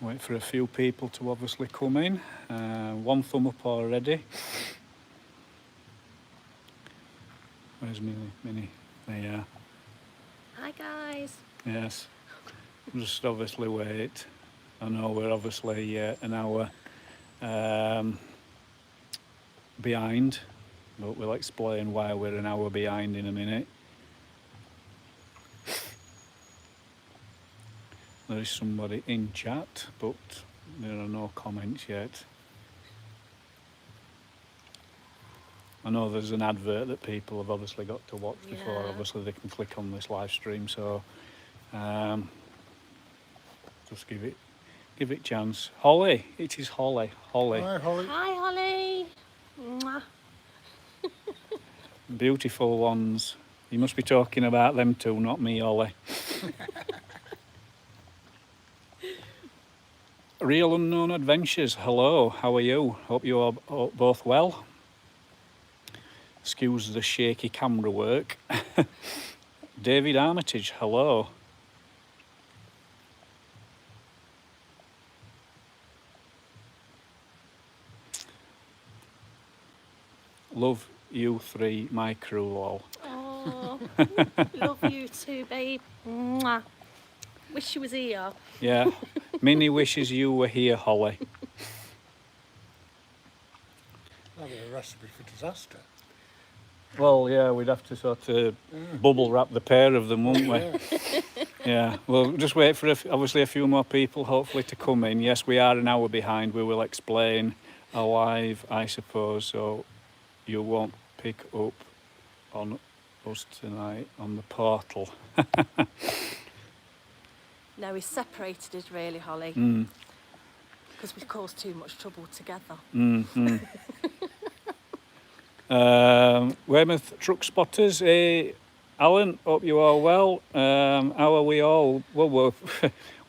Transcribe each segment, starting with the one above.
Wait for a few people to obviously come in. One thumb up already. Where's Minnie? There you are. Hi guys. Yes. Just obviously wait. I know we're obviously an hour behind, but we'll explain why we're an hour behind in a minute. There is somebody in chat, but there are no comments yet. I know there's an advert that people have obviously got to watch before obviously they can click on this live stream, so just give it a chance. Holly, it is Holly. Hi, Holly. Hi Holly. Mwah. Beautiful ones. You must be talking about them two, not me, Holly. Real Unknown Adventures, hello, how are you? Hope you are both well. Excuse the shaky camera work. David Armitage, hello. Love you three, my crew, lol. Oh, love you too, babe. Mwah. Wish you was here. Yeah, Minnie wishes you were here, Holly. That'd be a recipe for disaster. Well, yeah, we'd have to sort of bubble wrap the pair of them, wouldn't we? Yeah, we'll just wait for obviously a few more people hopefully to come in. Yes, we are an hour behind. We will explain live, I suppose, so you won't pick up on us tonight on the portal. No, we separated us really, Holly. Because we've caused too much trouble together. Weymouth Truck Spotters, Alan, hope you are well. How are we all? Well,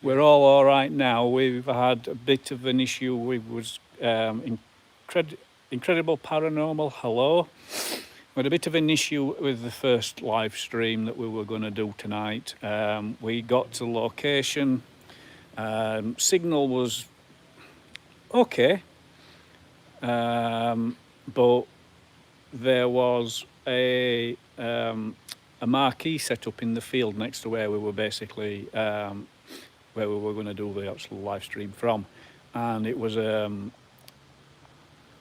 we're all right now. We've had a bit of an issue. We was Incredible Paranormal, hello. We had a bit of an issue with the first live stream that we were going to do tonight. We got to location. Signal was okay, but there was a marquee set up in the field next to where we were basically where we were going to do the actual live stream from, and it was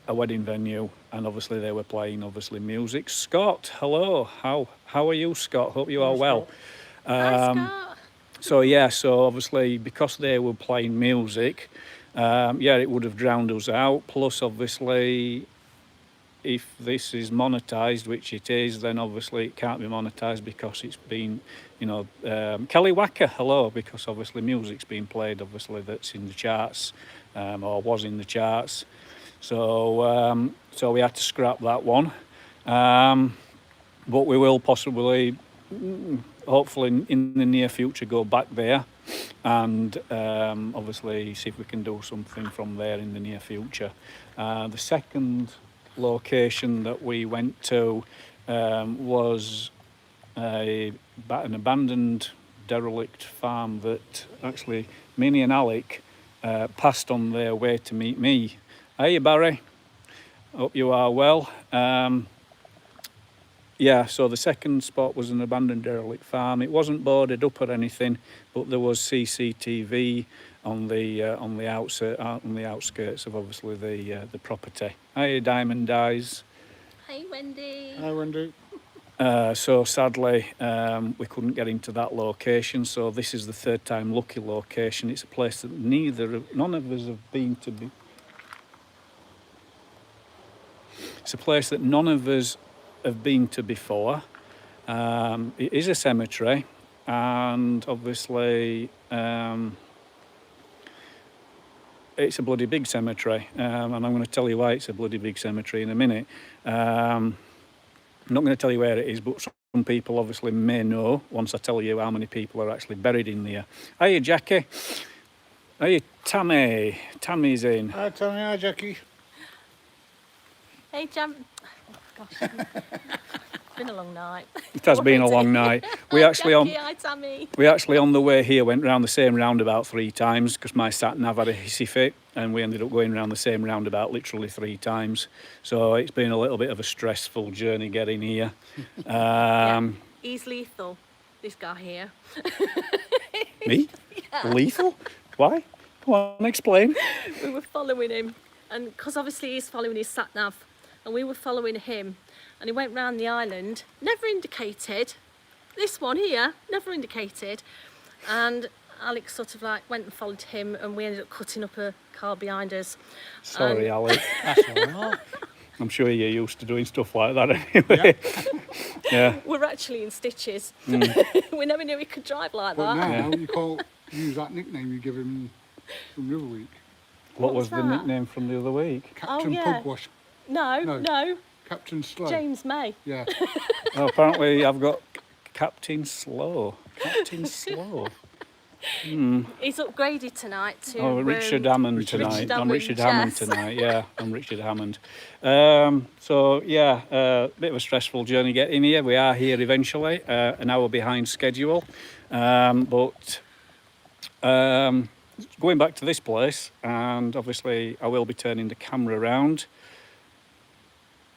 a wedding venue, and obviously they were playing music. Scott, hello, how are you, Scott? Hope you are well. Hi, Scott. So obviously because they were playing music, it would have drowned us out. Plus obviously if this is monetized, which it is, then obviously it can't be monetized because it's been, Kelly Wacker, hello, because obviously music's been played, obviously that's in the charts, or was in the charts. So we had to scrap that one. But we will possibly, hopefully in the near future, go back there and obviously see if we can do something from there in the near future. The second location that we went to was an abandoned derelict farm that actually Minnie and Alec passed on their way to meet me. Hey Barry, hope you are well. So the second spot was an abandoned derelict farm. It wasn't boarded up or anything, but there was CCTV on the outskirts of obviously the property. Hi Diamond Eyes. Hey Wendy. Hi, Wendy. So sadly we couldn't get into that location, so this is the third time lucky location. It's a place that none of us have been to be. It's a place that none of us have been to before. It is a cemetery, and obviously it's a bloody big cemetery, and I'm going to tell you why it's a bloody big cemetery in a minute. I'm not going to tell you where it is, but some people obviously may know once I tell you how many people are actually buried in there. Hiya Jackie. Hiya Tammy. Tammy's in. Hi, Tammy. Hi, Jackie. Hey Jam. Oh, gosh. been a long night. It has been a long night. We actually on Jackie, hi, Tammy. we actually on the way here went round the same roundabout 3 times because my sat nav had a hissy fit, and we ended up going round the same roundabout literally 3 times. So it's been a little bit of a stressful journey getting here. Yeah. He's lethal, this guy here. Me? Lethal? Why? Come on, explain. We were following him, and because obviously he's following his sat nav, and we were following him, and he went round the island, never indicated. This one here, never indicated. And Alex sort of like went and followed him, and we ended up cutting up a car behind us. Sorry, Alex. That's all right. I'm sure you're used to doing stuff like that anyway. Yeah. We're actually in stitches. Mm. We never knew he could drive like But that. now you can't use that nickname you give him from the other week. What What's was the that? nickname from the other week? Captain yeah. Pugwash. No, No. no, Captain Slow. James May. Yeah. Oh, apparently I've got Captain Slow. Captain Slow. He's upgraded tonight to Richard Hammond tonight. Richard I'm Richard Hammond, Hammond yes. tonight. Yeah, I'm Richard Hammond. So yeah, bit of a stressful journey getting here. We are here eventually, an hour behind schedule, but going back to this place, and obviously I will be turning the camera around.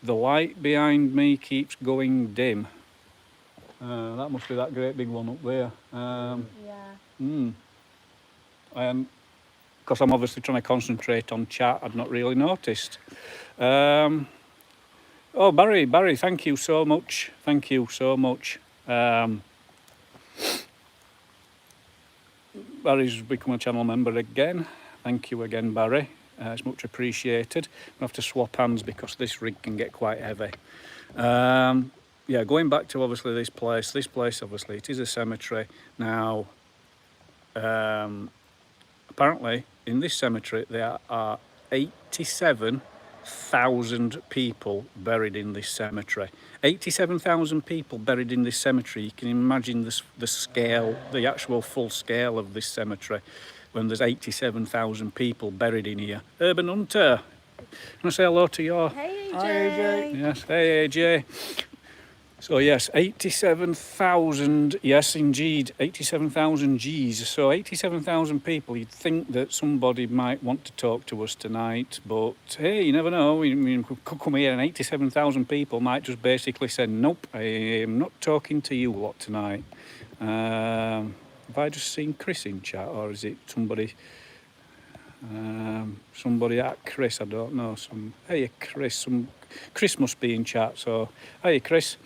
The light behind me keeps going dim. That must be that great big one up there. Yeah. Because I'm obviously trying to concentrate on chat, I'd not really noticed. Oh, Barry, thank you so much. Thank you so much. Barry's become a channel member again. Thank you again, Barry. It's much appreciated. I have to swap hands because this rig can get quite heavy. Yeah, going back to obviously this place obviously it is a cemetery. Now, apparently in this cemetery there are 87,000 people buried in this cemetery. 87,000 people buried in this cemetery. You can imagine the scale, the actual full scale of this cemetery when there's 87,000 people buried in here. Urban Hunter, can I say hello to your... Hey, AJ. Hi, AJ. Yes, hey AJ. So yes, 87,000, yes indeed, 87,000 Gs. So 87,000 people, you'd think that somebody might want to talk to us tonight, but hey, you never know. We could come here and 87,000 people might just basically say, nope, I am not talking to you lot tonight. Have I just seen Chris in chat, or is it somebody... somebody at Chris, I don't know. Hey Chris, Chris must be in chat, so hey Chris.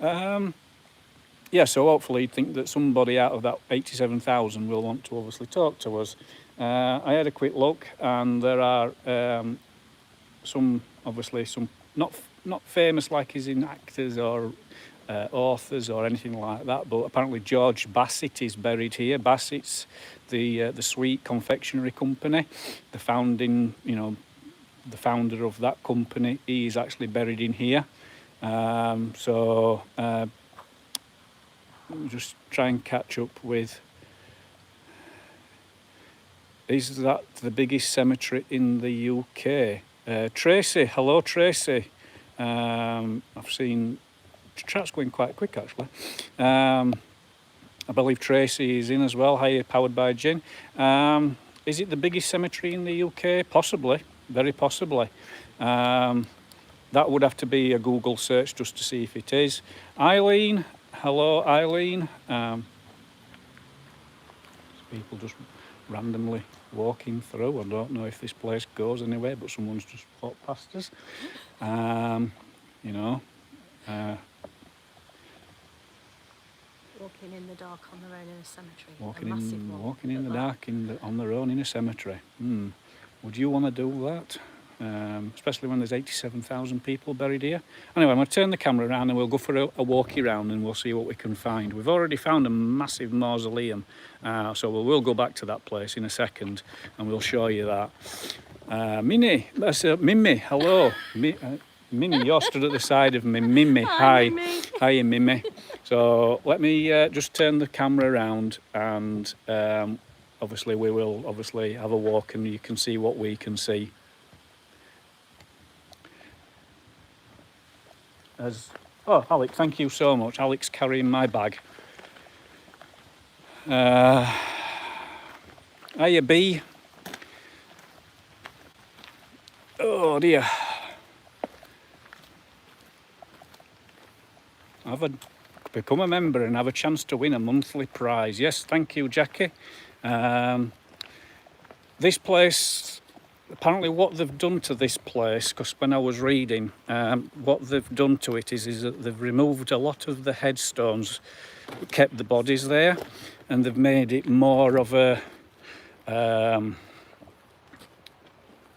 Yeah, so hopefully you'd think that somebody out of that 87,000 will want to obviously talk to us. I had a quick look, and there are some not famous like as in actors or authors or anything like that, but apparently George Bassett is buried here. Bassett's the sweet confectionery company, the founder of that company. He is actually buried in here. So just try and catch up with. Is that the biggest cemetery in the UK? Tracy, hello Tracy. I've seen chat's going quite quick actually. I believe Tracy is in as well. Hi, powered by Jen. Is it the biggest cemetery in the UK? Possibly, very possibly. That would have to be a Google search just to see if it is. Eileen, hello Eileen. People just randomly walking through. I don't know if this place goes anywhere, but someone's just walked past us. Walking in the dark on their own in a cemetery. Walking a massive one. in the Look dark on their own in a cemetery. Would you want to do that? Especially when there's 87,000 people buried here. Anyway, I'm going to turn the camera around and we'll go for a walkie round and we'll see what we can find. We've already found a massive mausoleum, so we'll go back to that place in a second and we'll show you that. Mimi, hello. Mimi, you're stood at the side of me. Mimi, hi. Mimi. Hi, Mimi. So let me just turn the camera around and obviously we will have a walk and you can see what we can see. As Oh, Alex, thank you so much. Alex carrying my bag. Hiya, B. Oh dear. Become a member and have a chance to win a monthly prize. Yes, thank you, Jackie. This place, apparently what they've done to this place, because when I was reading, what they've done to it is that they've removed a lot of the headstones, kept the bodies there, and they've made it more of a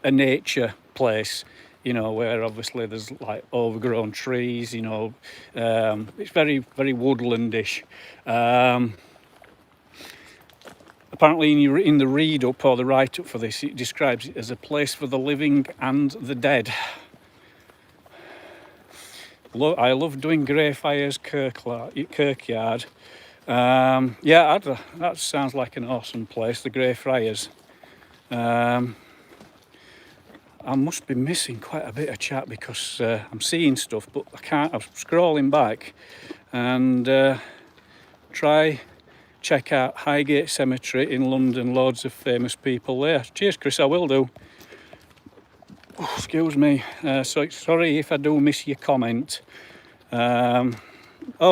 nature place, you know, where obviously there's like overgrown trees, you know, it's very, very woodlandish. Apparently in the read up or the write up for this, it describes it as a place for the living and the dead. I love doing Greyfriars Kirkyard. Yeah, that sounds like an awesome place, the Greyfriars. I must be missing quite a bit of chat because I'm seeing stuff, but I can't. I'm scrolling back and check out Highgate Cemetery in London. Loads of famous people there. Cheers, Chris. I will do. Oh, excuse me. So sorry if I do miss your comment. Oh,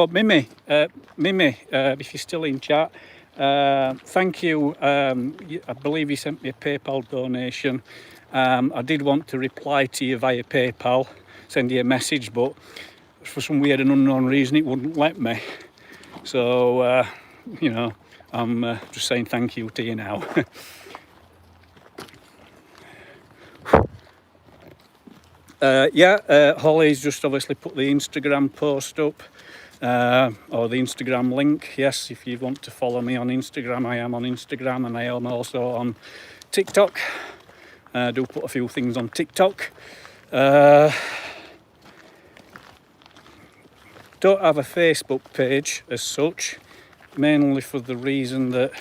Mimi, if you're still in chat, thank you. I believe you sent me a PayPal donation. I did want to reply to you via PayPal, send you a message, but for some weird and unknown reason it wouldn't let me. So, you know, I'm just saying thank you to you now. Holly's just obviously put the Instagram post up, or the Instagram link. Yes, if you want to follow me on Instagram, I am on Instagram, and I am also on TikTok. I do put a few things on TikTok. Don't have a Facebook page as such, mainly for the reason that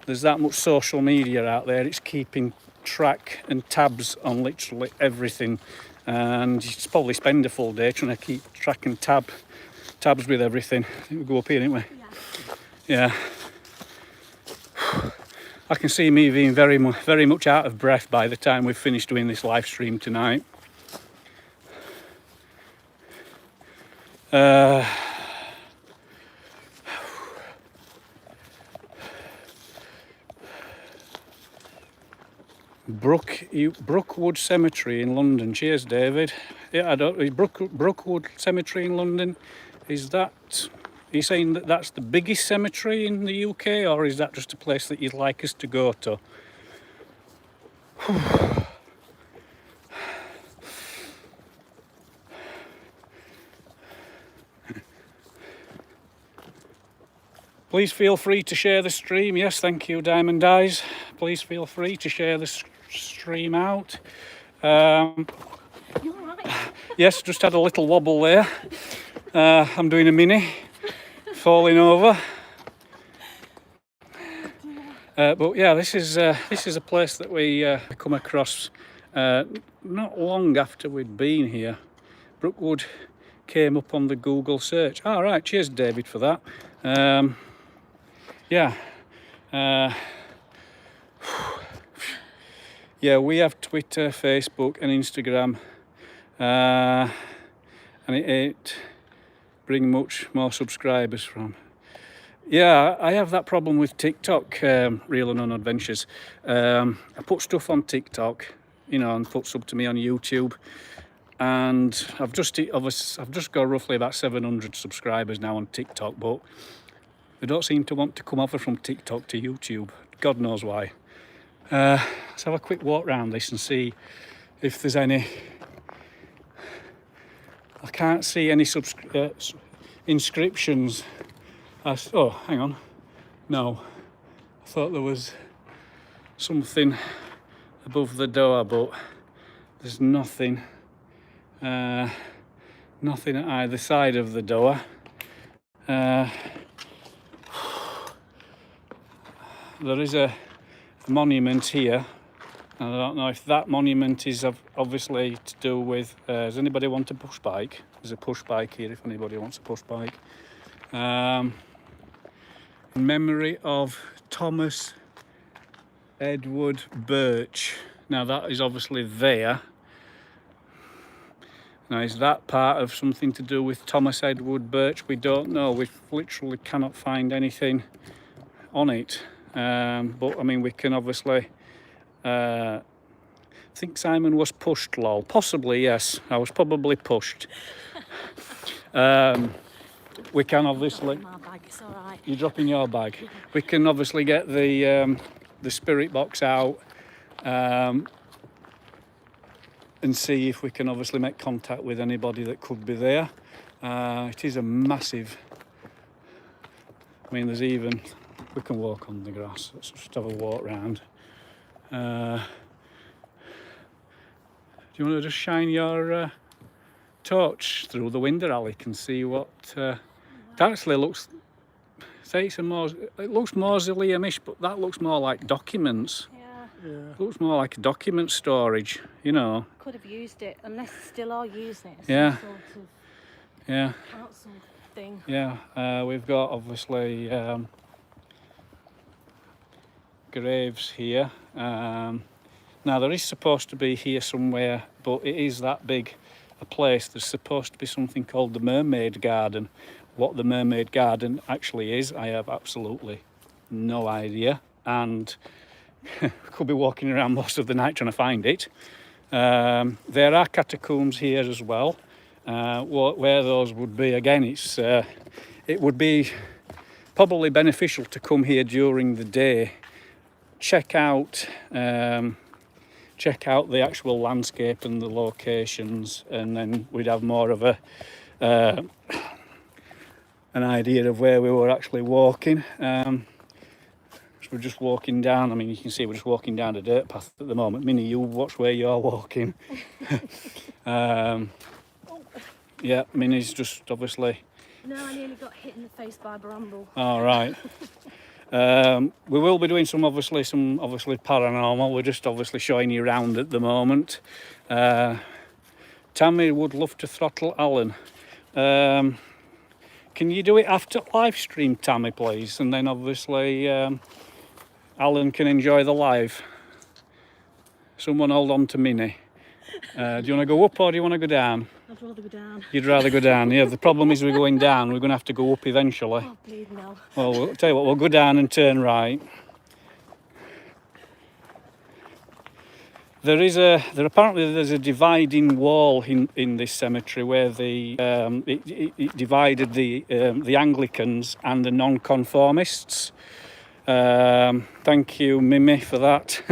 there's that much social media out there. It's keeping track and tabs on literally everything, and you probably spend a full day trying to keep track and tabs with everything. I think we go up here, didn't we? Yeah. I can see me being very much out of breath by the time we've finished doing this live stream tonight. Brookwood Cemetery in London. Cheers, David. Yeah, Brookwood Cemetery in London. Is that? Are you saying that that's the biggest cemetery in the UK, or is that just a place that you'd like us to go to? Please feel free to share the stream. Yes, thank you, Diamond Eyes. Please feel free to share the stream out. You're all right. Yes, just had a little wobble there. I'm doing a mini, falling over. But yeah, this is a place that we come across not long after we'd been here. Brookwood came up on the Google search. All right, cheers, David, for that. Yeah, we have Twitter, Facebook, and Instagram, and it ain't bring much more subscribers from. Yeah, I have that problem with TikTok, Real and Unadventures. I put stuff on TikTok, you know, and puts up to me on YouTube, and I've just got roughly about 700 subscribers now on TikTok, but they don't seem to want to come over from TikTok to YouTube. God knows why. Let's have a quick walk around this and see if there's any. I can't see any inscriptions. Oh, hang on. No, I thought there was something above the door, but there's nothing. Nothing at either side of the door. There is a monument here. I don't know if that monument is obviously to do with. Does anybody want a push bike? There's a push bike here if anybody wants a push bike. In memory of Thomas Edward Birch. Now that is obviously there. Now is that part of something to do with Thomas Edward Birch? We don't know. We literally cannot find anything on it. But I mean, we can obviously think Simon was pushed, lol. Possibly, yes. I was probably pushed. We can obviously... My bag, it's all right. You're dropping your bag. We can obviously get the spirit box out and see if we can obviously make contact with anybody that could be there. It is a massive... I mean, there's even... We can walk on the grass. Let's just have a walk round. Do you want to just shine your torch through the window, Alec, and see what... It actually looks... Say it's a it looks mausoleum-ish, but that looks more like documents. Yeah. It looks more like document storage, you know. Could have used it, unless they still are using it. Yeah. Some sort of Yeah. council thing. Yeah. We've got obviously graves here. Now there is supposed to be here somewhere, but it is that big a place. There's supposed to be something called the Mermaid Garden. What the Mermaid Garden actually is, I have absolutely no idea, and could be walking around most of the night trying to find it. There are catacombs here as well. Where those would be, again, it would be probably beneficial to come here during the day, check out the actual landscape and the locations, and then we'd have more of an idea of where we were actually walking. So we're just walking down. I mean, you can see we're just walking down a dirt path at the moment. Minnie, you watch where you're walking. Yeah, Minnie's just obviously... No, I nearly got hit in the face by a bramble. All right. We will be doing some obviously paranormal. We're just obviously showing you around at the moment. Tammy would love to throttle Alan. Can you do it after live stream, Tammy, please? And then obviously Alan can enjoy the live. Someone hold on to Minnie. Do you want to go up or do you want to go down? I'd rather go down. You'd rather go down, yeah. The problem is we're going down. We're going to have to go up eventually. Oh, bleed no. Well, we'll tell you what, we'll go down and turn right. Apparently there's a dividing wall in this cemetery where it divided the Anglicans and the non-conformists. Thank you, Mimi, for that.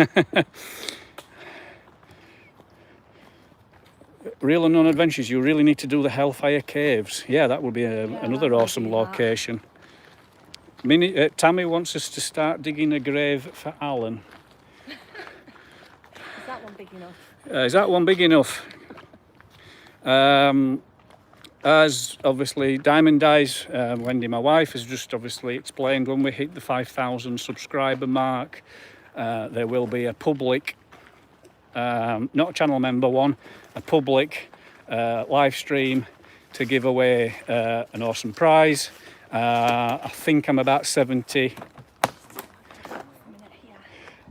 Real Unknown Adventures, you really need to do the Hellfire Caves. Yeah, that would be another awesome location. Tammy wants us to start digging a grave for Alan. Is that one big enough? Is that one big enough? As obviously Diamond Eyes, Wendy, my wife, has just obviously explained, when we hit the 5,000 subscriber mark, there will be a public, not a channel member one, a public live stream to give away an awesome prize. I think I'm about 70.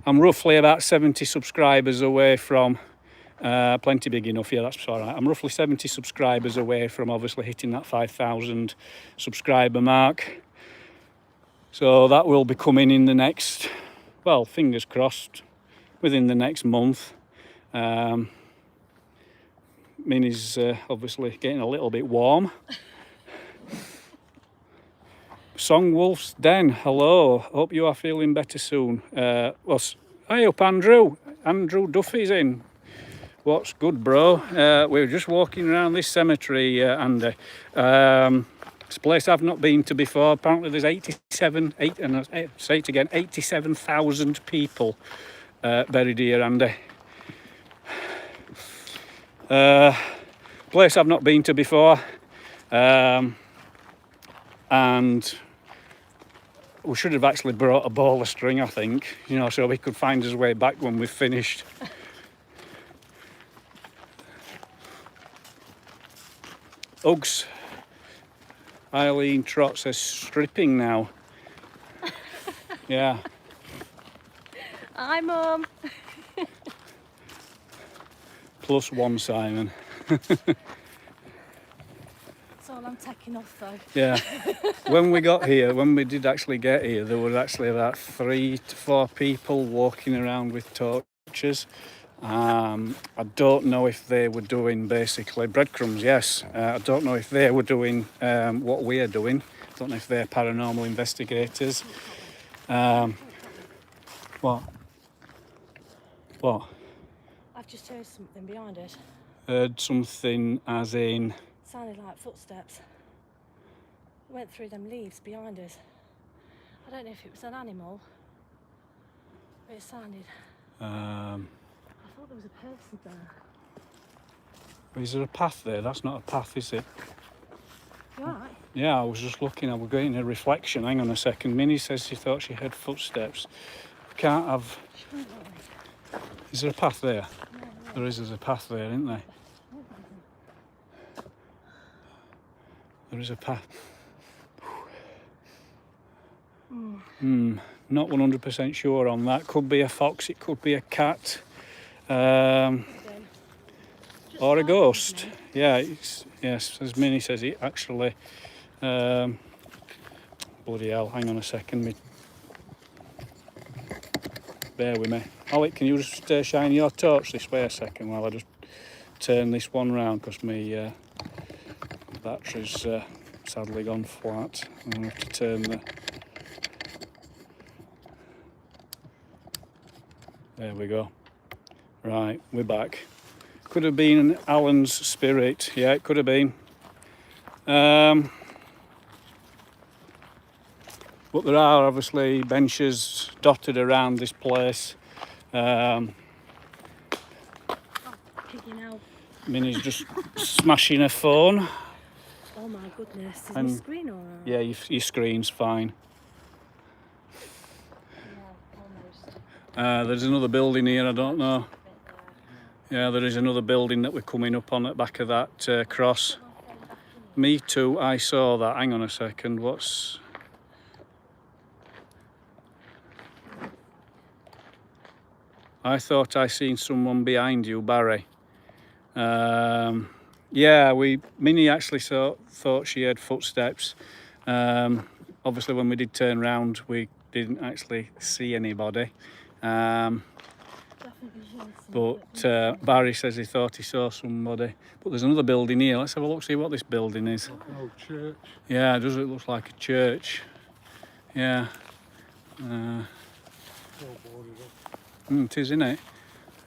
I'm roughly about 70 subscribers away from, plenty big enough, yeah, that's all right. I'm roughly 70 subscribers away from obviously hitting that 5,000 subscriber mark. So that will be coming in the next, well, fingers crossed, within the next month. Minnie's obviously getting a little bit warm. Song Wolf's Den, hello, hope you are feeling better soon. Hey up Andrew Duffy's in. What's good, bro? We're just walking around this cemetery, Andy. It's a place I've not been to before. Apparently there's 87,000 people buried here, Andy. Place I've not been to before, and we should have actually brought a ball of string, I think, you know, so we could find his way back when we've finished. Uggs. Eileen Trot says stripping now. Yeah. Hi, Mum. +1 Simon. That's all I'm taking off though. Yeah. When we got here, when we did actually get here, there were actually about 3 to 4 people walking around with torches. I don't know if they were doing basically breadcrumbs, yes. I don't know if they were doing what we are doing. I don't know if they're paranormal investigators. What? What? I've just heard something behind it. Heard something as in... Sounded like footsteps. Went through them leaves behind us. I don't know if it was an animal, but it sounded... I thought there was a person there. Is there a path there? That's not a path, is it? You alright? Yeah, I was just looking, I was getting a reflection. Hang on a second. Minnie says she thought she heard footsteps. We can't have... Is there a path there? No. There's a path there, isn't there? There is a path. Not 100% sure on that. Could be a fox, it could be a cat. Or a ghost. Yeah, yes, as Minnie says, it actually... bloody hell, hang on a second. Bear with me. Ollie, can you just shine your torch this way a second while I just turn this one round, because my battery's sadly gone flat. I'm going to have to turn the... There we go. Right, we're back. Could have been Alan's spirit. Yeah, it could have been. But there are obviously benches dotted around this place. Kicking out. Minnie's just smashing her phone. Oh my goodness, is And- my screen alright? Yeah, your screen's fine. Yeah, almost. There's another building here, I don't know. Yeah, there is another building that we're coming up on at the back of that cross. Me too, I saw that. Hang on a second, what's... I thought I seen someone behind you, Barry. Yeah, Minnie actually thought she heard footsteps. Obviously, when we did turn round, we didn't actually see anybody. But Barry says he thought he saw somebody. But there's another building here. Let's have a look, see what this building is. Like an old church. Yeah, does it look like a church? Yeah. All boarded up. It is, isn't it?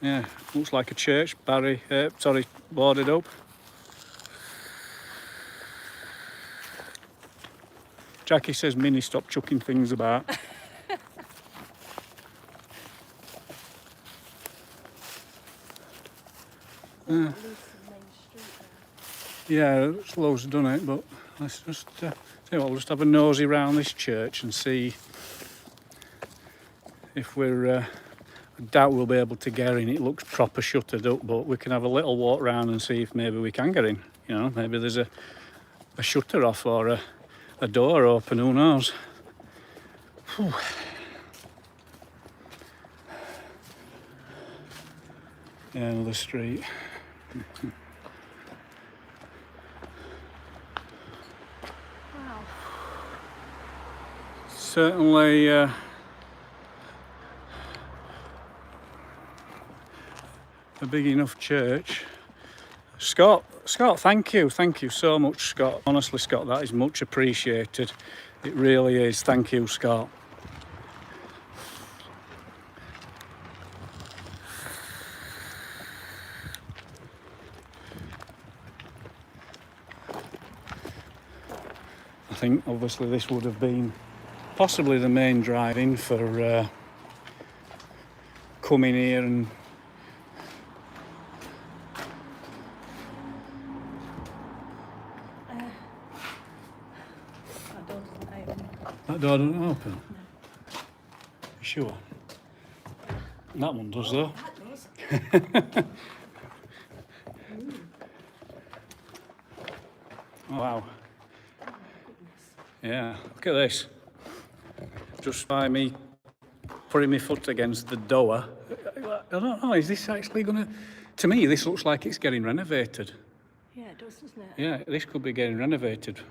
Yeah, looks like a church. Barry, boarded up. Jackie says Minnie stop chucking things about. Yeah, Slow's done it, but let's just we'll just have a nosy round this church and see if we're. I doubt we'll be able to get in. It looks proper shuttered up, but we can have a little walk round and see if maybe we can get in. You know, maybe there's a shutter off or a door open. Who knows? Whew. Yeah, another street. Wow. Certainly a big enough church. Scott, thank you so much, Scott. Honestly, Scott, that is much appreciated. It really is. Thank you, Scott. I think obviously this would have been possibly the main drive-in for coming here and that door doesn't open. No. You sure? That one does though. That does. Oh, wow. Yeah, look at this. Just by me putting my foot against the door. I don't know, is this actually going to me, this looks like it's getting renovated. Yeah, it does, doesn't it? Yeah, this could be getting renovated.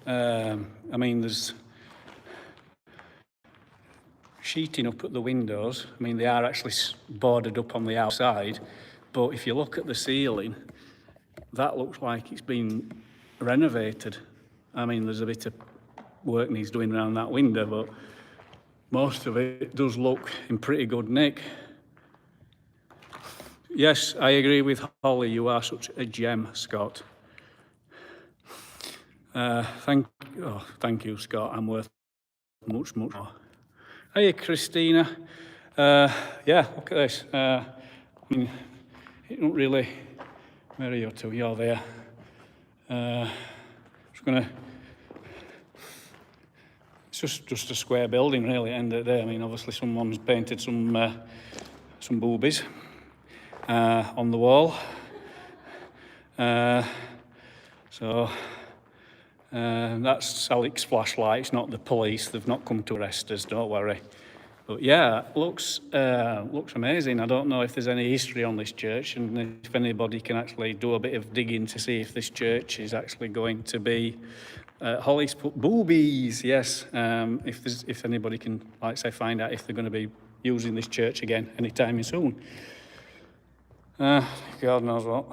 I mean, there's sheeting up at the windows. I mean, they are actually boarded up on the outside, but if you look at the ceiling, that looks like it's been renovated. I mean, there's a bit of work needs doing around that window, but most of it does look in pretty good nick. Yes, I agree with Holly. You are such a gem, Scott. Thank you, Scott. I'm worth much more. Hey, Christina. Yeah, look at this. I mean, it don't really. Where are you two? You're there. Just gonna. It's just a square building, really. At the end of the day, I mean, obviously someone's painted some boobies on the wall. So that's Alec's flashlight. It's not the police. They've not come to arrest us. Don't worry. But yeah, looks amazing. I don't know if there's any history on this church, and if anybody can actually do a bit of digging to see if this church is actually going to be. Holly's put boobies. Yes. If anybody can, like say, find out if they're going to be using this church again anytime soon. God knows what.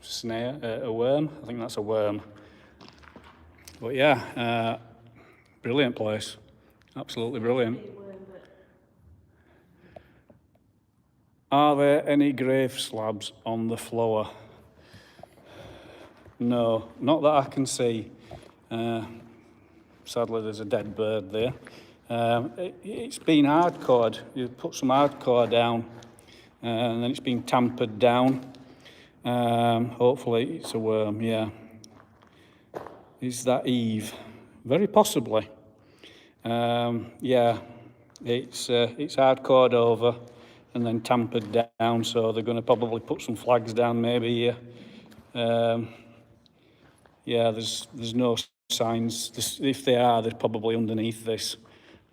Snare, a worm. I think that's a worm. But yeah, brilliant place. Absolutely brilliant. Are there any grave slabs on the floor? No, not that I can see. Sadly, there's a dead bird there. It's been hardcored. You put some hardcore down, and then it's been tampered down. Hopefully, it's a worm. Yeah. Is that Eve? Very possibly. Yeah, it's hardcored over and then tampered down, so they're going to probably put some flags down maybe here. Yeah, there's no signs. If they are, they're probably underneath this.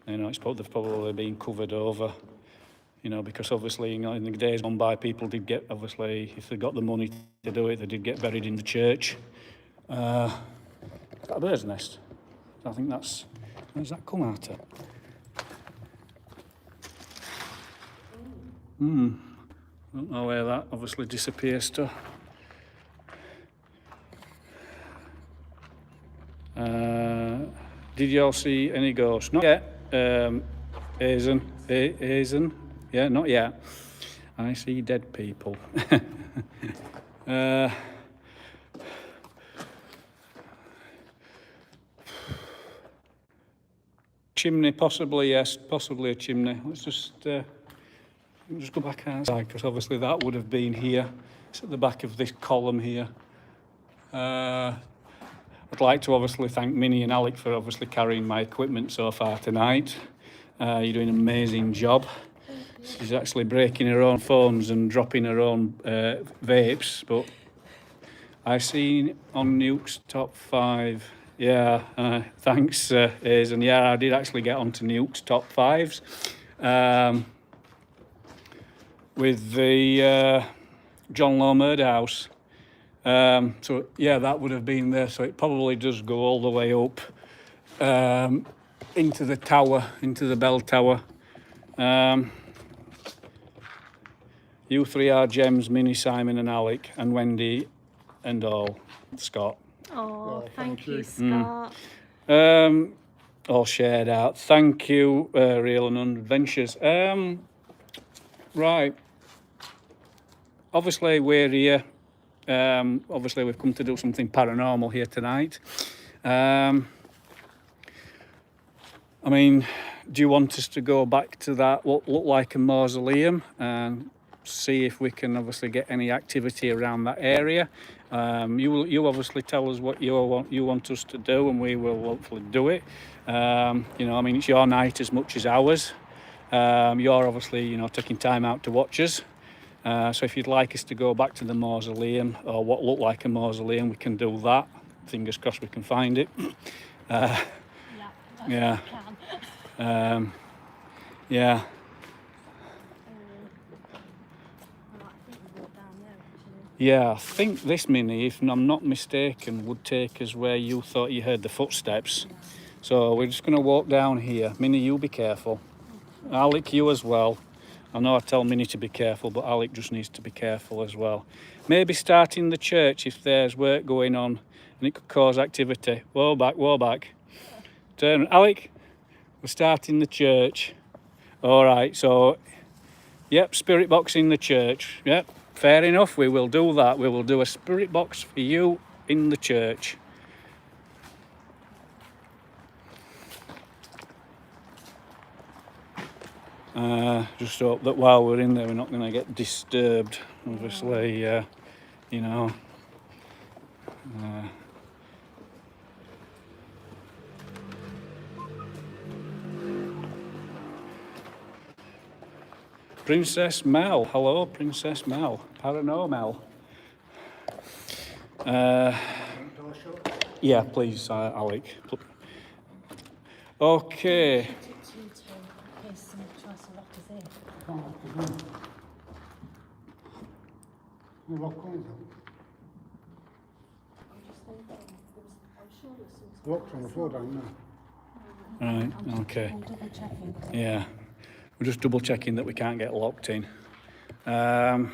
You know, they've probably been covered over. You know, because obviously, you know, in the days gone by, people did get, obviously, if they got the money to do it, they did get buried in the church. Is that a bird's nest? I think that's, where's that come out of? Don't know where that obviously disappears to. Did you all see any ghosts? Not yet. Hazen. Yeah, not yet. I see dead people. Chimney, possibly, yes. Possibly a chimney. Let's just go back outside, because obviously that would have been here. It's at the back of this column here. I'd like to obviously thank Minnie and Alec for obviously carrying my equipment so far tonight. You're doing an amazing job. She's actually breaking her own phones and dropping her own vapes, but I've seen on Nuke's top 5. Yeah, thanks, Hazen. Yeah, I did actually get onto Nuke's top 5s with the John Law Murder House. So yeah, that would have been there. So it probably does go all the way up into the tower, into the bell tower. You three are gems, Minnie, Simon and Alec, and Wendy and all, Scott. Oh, thank you, Scott. All shared out. Thank you, Real and Adventures. Right. Obviously, we're here. Obviously, we've come to do something paranormal here tonight. I mean, do you want us to go back to that, what looked like a mausoleum, and see if we can obviously get any activity around that area? You obviously tell us what you want us to do, and we will hopefully do it. You know, I mean, it's your night as much as ours. You're obviously, you know, taking time out to watch us. So if you'd like us to go back to the mausoleum, or what looked like a mausoleum, we can do that. Fingers crossed we can find it. Yeah. Yeah. Yeah, I think this Minnie, if I'm not mistaken, would take us where you thought you heard the footsteps. So we're just going to walk down here. Minnie, you be careful. Alec, you as well. I know I tell Minnie to be careful, but Alec just needs to be careful as well. Maybe start in the church if there's work going on and it could cause activity. Whoa back. Turn. Alec, we're starting the church. All right, so, yep, spirit box in the church. Yep, fair enough, we will do that. We will do a spirit box for you in the church. Just hope that while we're in there, we're not going to get disturbed. Obviously, you know. Princess Mel. Hello, Princess Mel. Paranormal. Yeah, please, Alec. Okay. The lock on it. The lock's on the floor down there. Right, okay. Yeah, we're just double checking that we can't get locked in. I've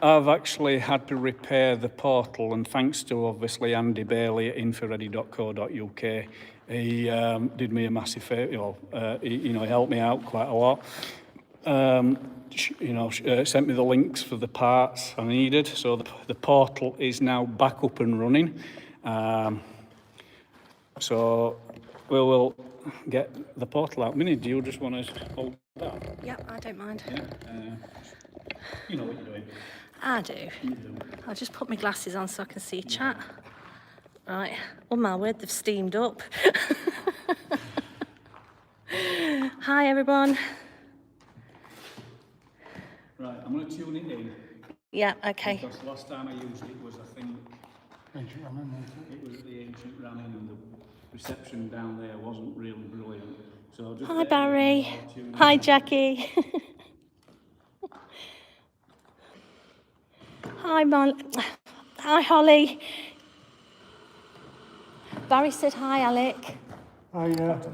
actually had to repair the portal, and thanks to obviously Andy Bailey at infraready.co.uk, he did me a massive favour. He helped me out quite a lot. Sent me the links for the parts I needed, so the portal is now back up and running. So we will get the portal out. Minnie, do you just want to hold that? Yep, I don't mind. Yeah. You know what you're doing. I do. You do. I'll just put my glasses on so I can see chat. Right. Oh my word, they've steamed up. Hi everyone. Right, I'm going to tune it in. Yeah, okay. Because the last time I used it was, I think, Ancient Roman, wasn't it was the ancient Ramin, and the reception down there wasn't really brilliant. So just Hi Barry. Hi Jackie. Hi Hi Holly. Barry said hi Alec. it?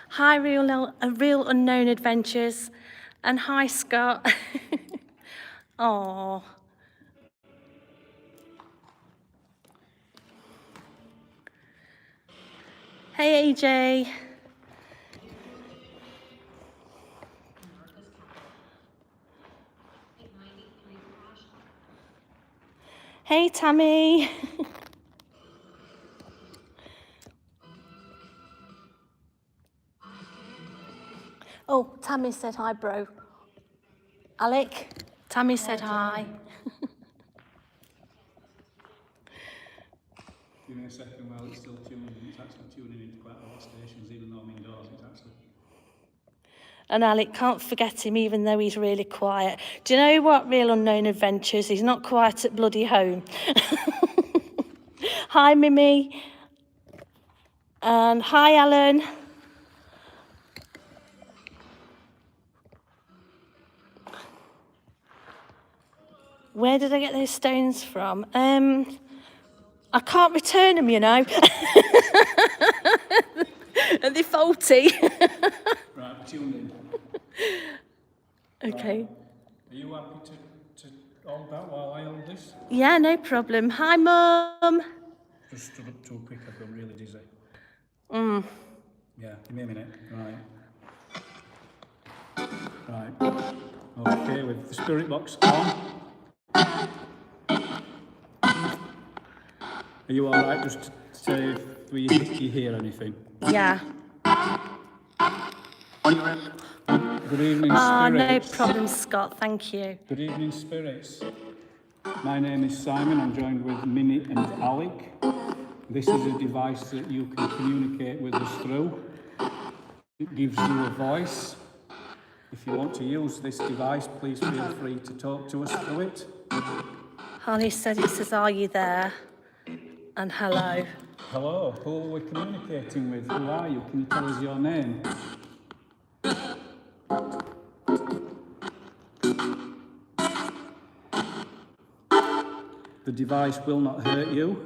Hi Real Unknown Adventures. And hi Scott. Oh. Hey AJ. Hey Tammy. Oh, Tammy said hi, bro. Alec, Tammy said hi. Give me a second while it's still tuning. It's actually tuning into quite a lot of stations, even though I'm indoors. It's actually. And Alec, can't forget him even though he's really quiet. Do you know what, Real Unknown Adventures? He's not quiet at bloody home. Hi, Mimi. And hi, Alan. Where did I get those stones from? I can't return them, you know. And they're faulty. Right, we're tuned in. Okay. Right. Are you happy to hold that while I hold this? Yeah, no problem. Hi, Mum. Just stood up too quick, I feel really dizzy. Mm. Yeah, give me a minute. Right. Okay, with the spirit box on. Are you alright just to say if you hear anything? Yeah. Good evening, Ah, no spirits. problem, Scott. Thank you. Good evening, spirits. My name is Simon. I'm joined with Minnie and Alec. This is a device that you can communicate with us through. It gives you a voice. If you want to use this device, please feel free to talk to us through it. Holly said it says, "Are you there?" and "Hello." Hello, who are we communicating with? Who are you? Can you tell us your name? The device will not hurt you.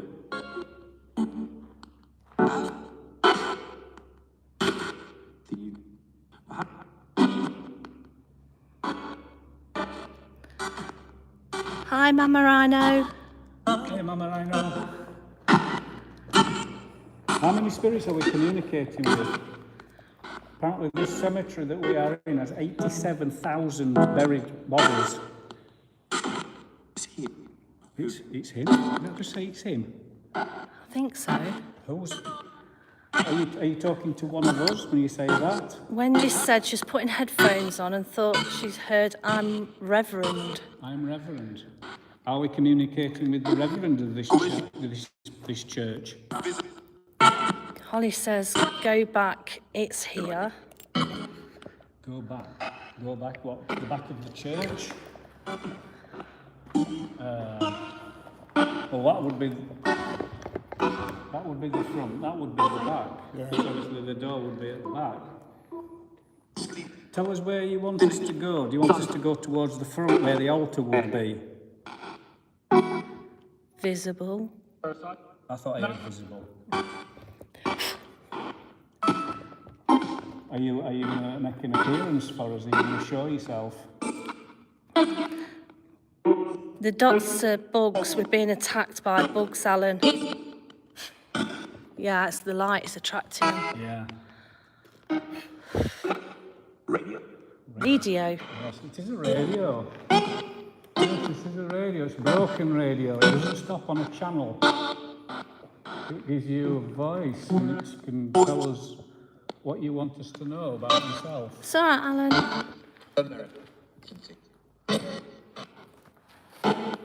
Hi, Mama Rhino. Hey, Mama Rhino. How many spirits are we communicating with? Apparently this cemetery that we are in has 87,000 buried bodies. It's him? Did I just say it's him? I think so. Who's... Are you talking to one of us when you say that? Wendy said she's putting headphones on and thought she's heard "I'm Reverend." I'm Reverend. Are we communicating with the Reverend of this church? Holly says, "Go back, it's here." Go back. Go back what? The back of the church? Well, that would be the front. That would be the back. Yeah. So obviously the door would be at the back. Tell us where you want us to go. Do you want us to go towards the front where the altar would be? Visible. I thought it was visible. Are you going to make an appearance for us? Are you going to show yourself? The dots are bugs. We're being attacked by bugs, Alan. Yeah, it's the light is attracting them. Yeah. Radio. Yes, it is a radio. Yes, this is a radio. It's broken radio. It doesn't stop on a channel. It gives you a voice and it can tell us what you want us to know about yourself. It's all right, Alan.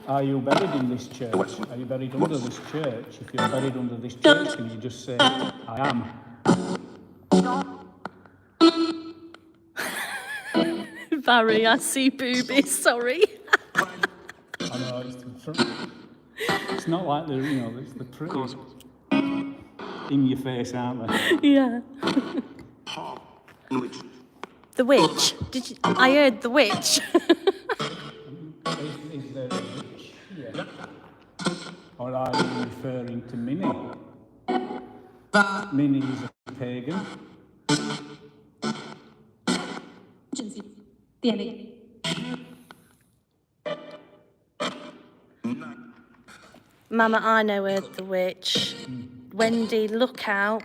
Are you buried in this church? Are you buried under this church? If you're buried under this church, can you just say, "I am"? Barry, I see boobies, sorry. I know, it's not like it's the pretty in your face, aren't they? Yeah. The witch. I heard the witch. Is there a witch here? Or are you referring to Minnie? Minnie is a pagan. Mama, I know heard the witch. Wendy, look out.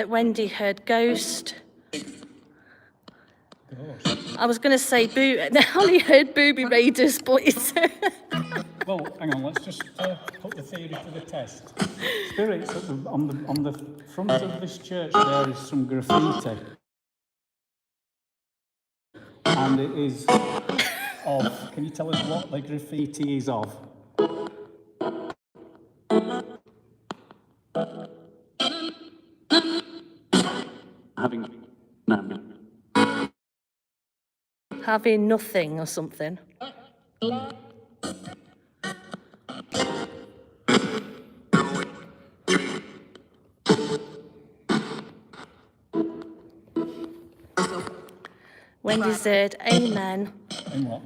Wendy heard ghost. I was going to say Holly heard booby raiders, but it's... Well, hang on, let's just put the theory to the test. Spirits, on the front of this church there is some graffiti. And it is of... Can you tell us what the graffiti is of? Having nothing or something. Wendy said, "Amen." In what?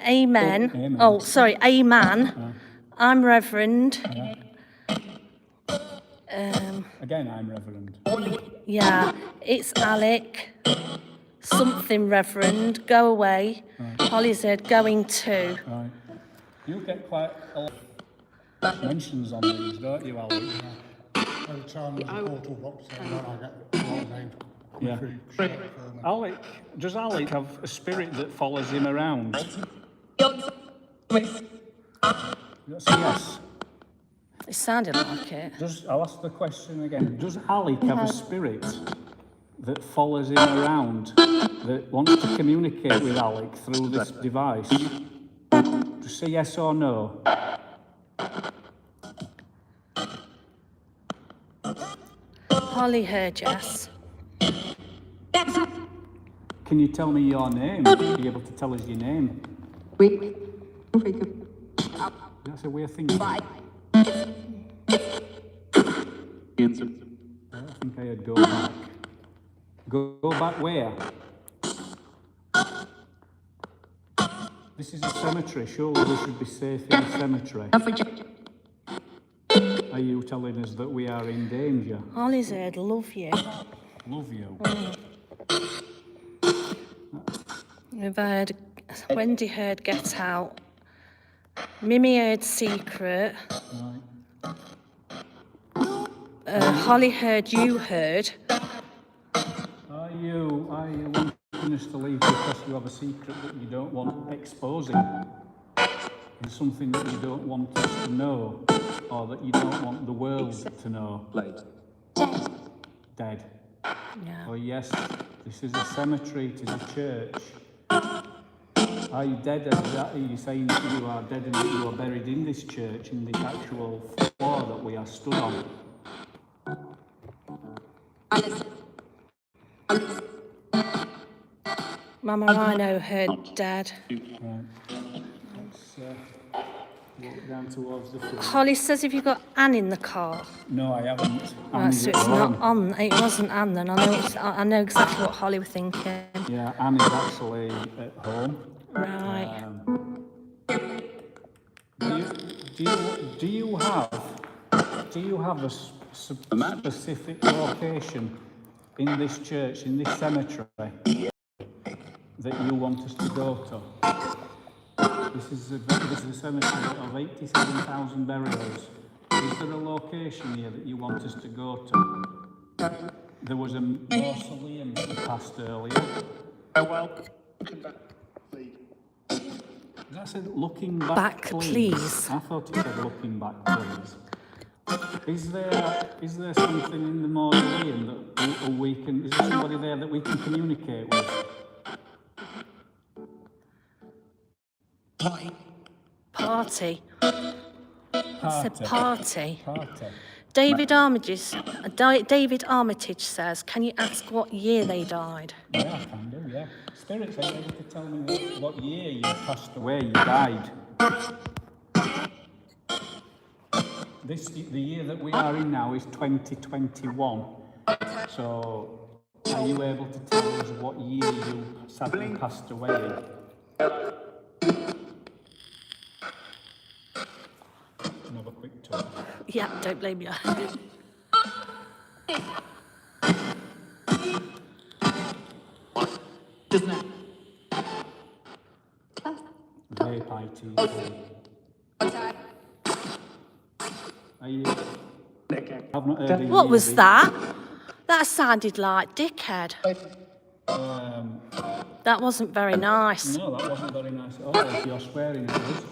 Amen. Amen. Oh, sorry, amen. I'm Reverend. Again, I'm Reverend. Yeah, it's Alec. Something Reverend. Go away. Right. Holly said, "Going to." Right. You get quite a lot of mentions on these, don't you, Alec? Every time there's a portal box, then I get a lot of names. Yeah. Alec, does Alec have a spirit that follows him around? That's a yes. It sounded like it. I'll ask the question again. Does Alec have a spirit that follows him around, that wants to communicate with Alec through this device? Does Just say yes or no. Holly heard yes. Can you tell me your name? Be able to tell us your name? That's a weird thing. I think I heard go back. Go back where? This is a cemetery. Surely we should be safe in a cemetery. Are you telling us that we are in danger? Holly's heard love you. Love you. We've heard, Wendy heard get out. Mimi heard secret. Right. Holly heard you heard. Are you wanting us to leave because you have a secret that you don't want exposing? It's something that you don't want us to know, or that you don't want the world to know? Dead. Yeah. Oh yes, this is a cemetery, it is a church. Are you dead? Are you saying that you are dead and that you are buried in this church, in the actual floor that we are stood on? Mama Rhino heard Dad. Right. Let's walk down towards the front. Holly says, have you got Anne in the car? No, I haven't. Right, Annie's so at it's home. not on. It wasn't Anne then. I know exactly what Holly was thinking. Yeah, Annie's actually at home. Right. Do you have a specific location in this church, in this cemetery, that you want us to go to? This is a cemetery of 87,000 burials. Is there a location here that you want us to go to? There was a mausoleum that we passed earlier. That said looking back, please. I thought it said looking back, please. Is there something in the mausoleum that we can? Is there somebody there that we can communicate with? Party. It's a party. Party. David Armitage says, can you ask what year they died? Yeah, I can do, yeah. Spirits, are you able to tell me what year you passed away, you died? The year that we are in now is 2021. So, are you able to tell us what year you sadly passed away in? Another quick tour. Yeah, don't blame you. Vape IT. Are you? I've not heard of What was that? That sounded like dickhead. That wasn't very nice. No, that wasn't very nice at all. If you're swearing at us,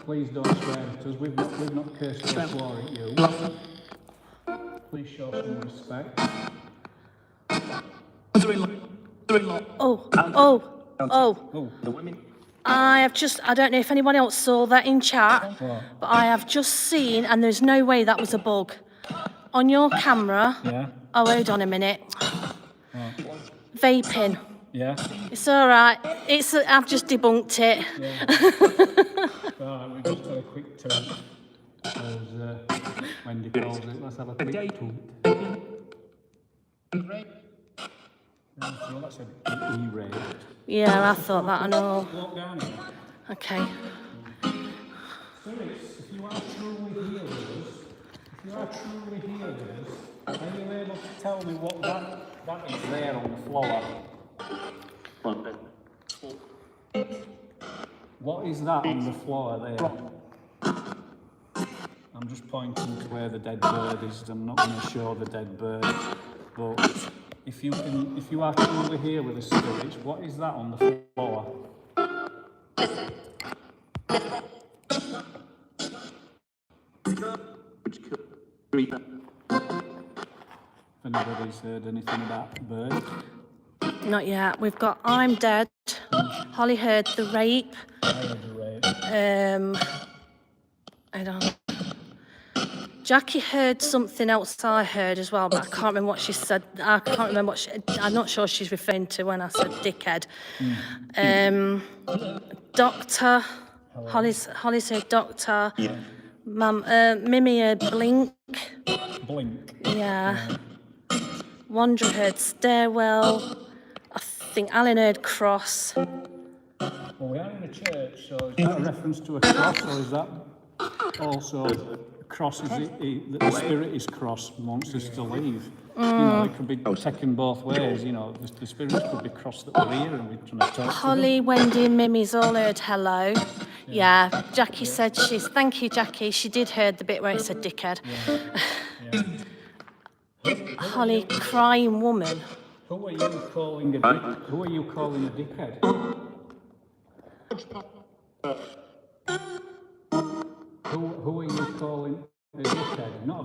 please don't swear at us. We've not cursed or swore at you. Please show some respect. Oh. I don't know if anyone else saw that in chat, but I have just seen, and there's no way that was a bug. On your camera, Yeah. oh, hold on a minute. Vaping. Yeah. It's all right. I've just debunked it. Yeah. Right, we just had a quick tour. As Wendy calls it, let's have a quick tour. Well, that's a E-ray. Yeah, I thought that and all. Walk down here. Okay. Spirits, if you are truly here with us, are you able to tell me what that is there on the floor? What is that on the floor there? I'm just pointing to where the dead bird is. I'm not going to show the dead bird, but if you are truly here with the spirits, what is that on the floor? If anybody's heard anything about the bird. Not yet. We've got I'm Dead. Holly heard the rape. I heard the rape. I don't know. Jackie heard something else I heard as well, but I can't remember what she said. I can't remember what I'm not sure she's referring to when I said dickhead. Doctor, Holly's heard doctor. Mimi heard blink. Blink. Yeah. Wanderer heard stairwell. I think Alan heard cross. Well, we are in a church, so is that a reference to a cross, or is that also a cross? Is it that the spirit is cross and wants us to leave? You know, it could be taken both ways. You know, the spirits could be cross that we're here and we're trying to talk Holly, to them. Wendy, and Mimi's all heard hello. Yeah, Jackie said she's. Thank you, Jackie. She did heard the bit where it said dickhead. Holly, crying woman. Who are you calling a dickhead? Who are you calling a dickhead? Not a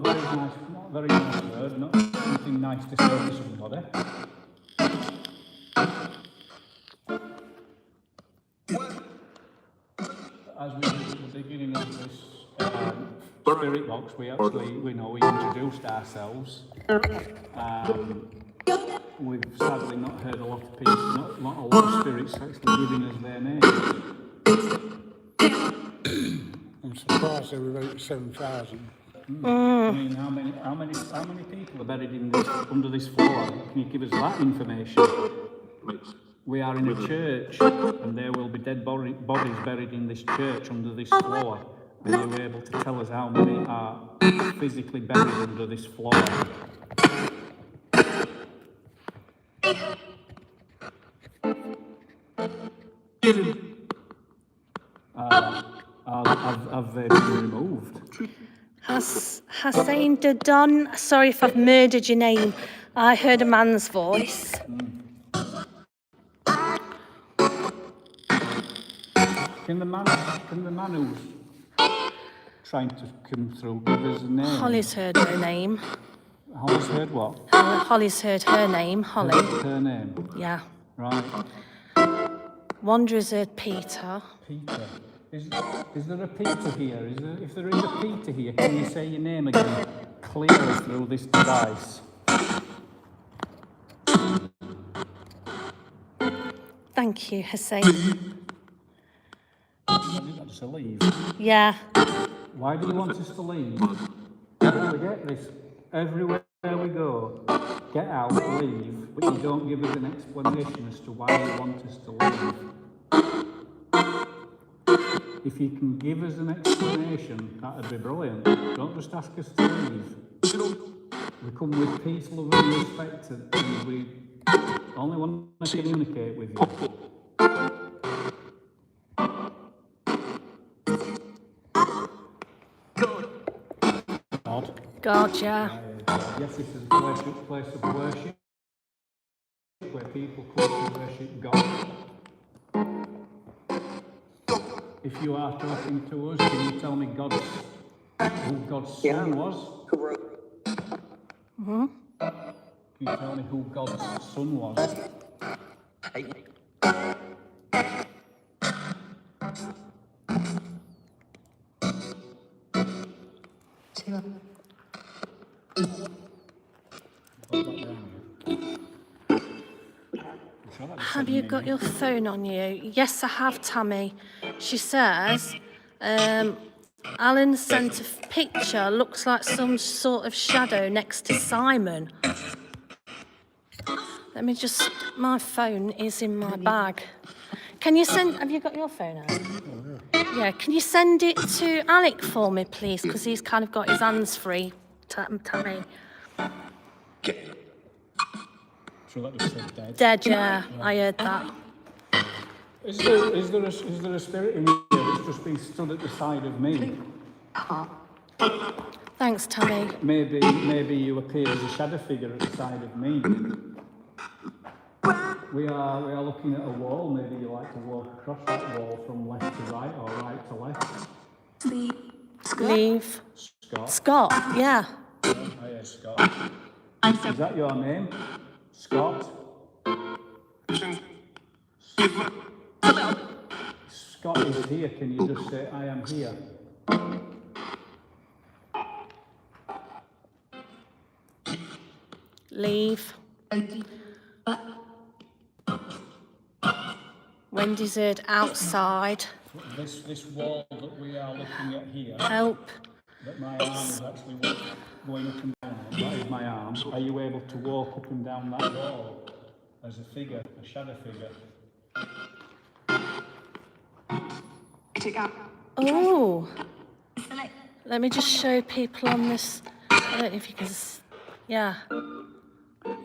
very nice word, not something nice to say to somebody. As we did at the beginning of this spirit box, we introduced ourselves. We've sadly not heard a lot of people, not a lot of spirits actually giving us their names. I'm surprised there were 87,000. I mean, how many people are buried in this, under this floor? Can you give us that information? We are in a church, and there will be dead bodies buried in this church under this floor. And they were able to tell us how many are physically buried under this floor. Have they been removed? Hussein Dadon, sorry if I've murdered your name. I heard a man's voice. Can the man who's trying to come through give us a name? Holly's heard her name. Holly's heard what? Holly's heard her name, Holly. Her name? Yeah. Right. Wanderer's heard Peter. Peter. Is there a Peter here? If there is a Peter here, can you say your name again clearly through this device? Thank you, Hussein. I think that's to leave. Yeah. Why do you want us to leave? We get this everywhere we go. Get out, leave, but you don't give us an explanation as to why you want us to leave. If you can give us an explanation, that'd be brilliant. Don't just ask us to leave. We come with peace, love and respect, and we only want to communicate with you. God, yeah. Yes, this is a place of worship, where people come to worship God. If you are talking to us, can you tell me who God's son was? Mm-hmm. Can you tell me who God's son was? Have you got your phone on you? Yes, I have, Tammy. She says, Alan sent a picture, looks like some sort of shadow next to Simon. Let me just, my phone is in my bag. Can you have you got your phone out? Yeah, can you send it to Alec for me, please? Because he's kind of got his hands free, Tammy. So that just said dead. Dead, yeah, I heard that. Is there a spirit in here that's just been stood at the side of me? Thanks, Tammy. Maybe you appear as a shadow figure at the side of me. We are looking at a wall. Maybe you like to walk across that wall from left to right or right to left. Leave. Scott. Scott, yeah. Oh, yeah, Scott. Is that your name? Scott? Scott is here. Can you just say, I am here? Leave. Wendy's heard outside. This wall that we are looking at here, Help. that my arm is actually going up and down, that is my arm. Are you able to walk up and down that wall as a figure, a shadow figure? Oh. Let me just show people on this. I don't know if you can. Yeah.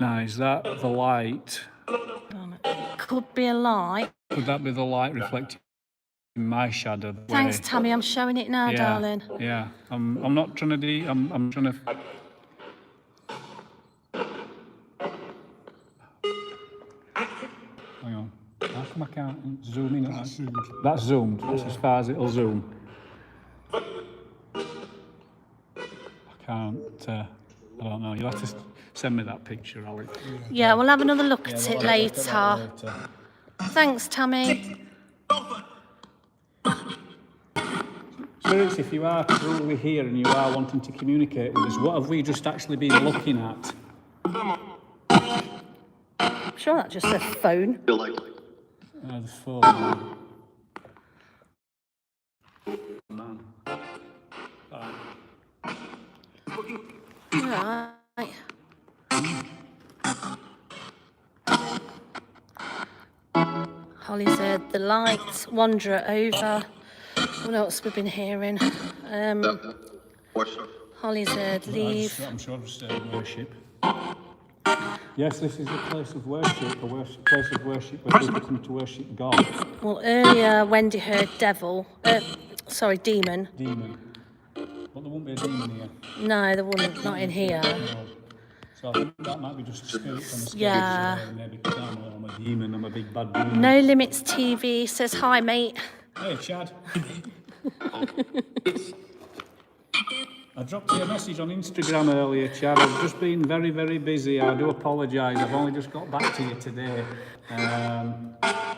Now, is that the light? Could be a light. Could that be the light reflecting my shadow? Thanks, Tammy. I'm showing it now, darling. Yeah. I'm not trying to I'm trying to. Hang on. How come I can't zoom in? That's zoomed. That's as far as it'll zoom. I can't. I don't know. You'll have to send me that picture, Alex. Yeah, we'll have another look at it We'll have a look at that later. later. Thanks, Tammy. Spirits, if you are truly here and you are wanting to communicate with us, what have we just actually been looking at? I'm sure that's just a phone. The phone. Man. Right. Holly's heard the light, wanderer over. What else we've been hearing? Holly's heard leave. I'm sure it's worship. Yes, this is a place of worship, place of worship where people come to worship God. Well, earlier Wendy heard devil. Demon. Demon. But there won't be a demon here. No, there wouldn't. Not in here. No. So I think that might be just spirits on the stage. Yeah. Maybe I'm a demon, I'm a big bad demon. No Limits TV says hi, mate. Hey, Chad. I dropped you a message on Instagram earlier, Chad. I've just been very, very busy. I do apologise. I've only just got back to you today. I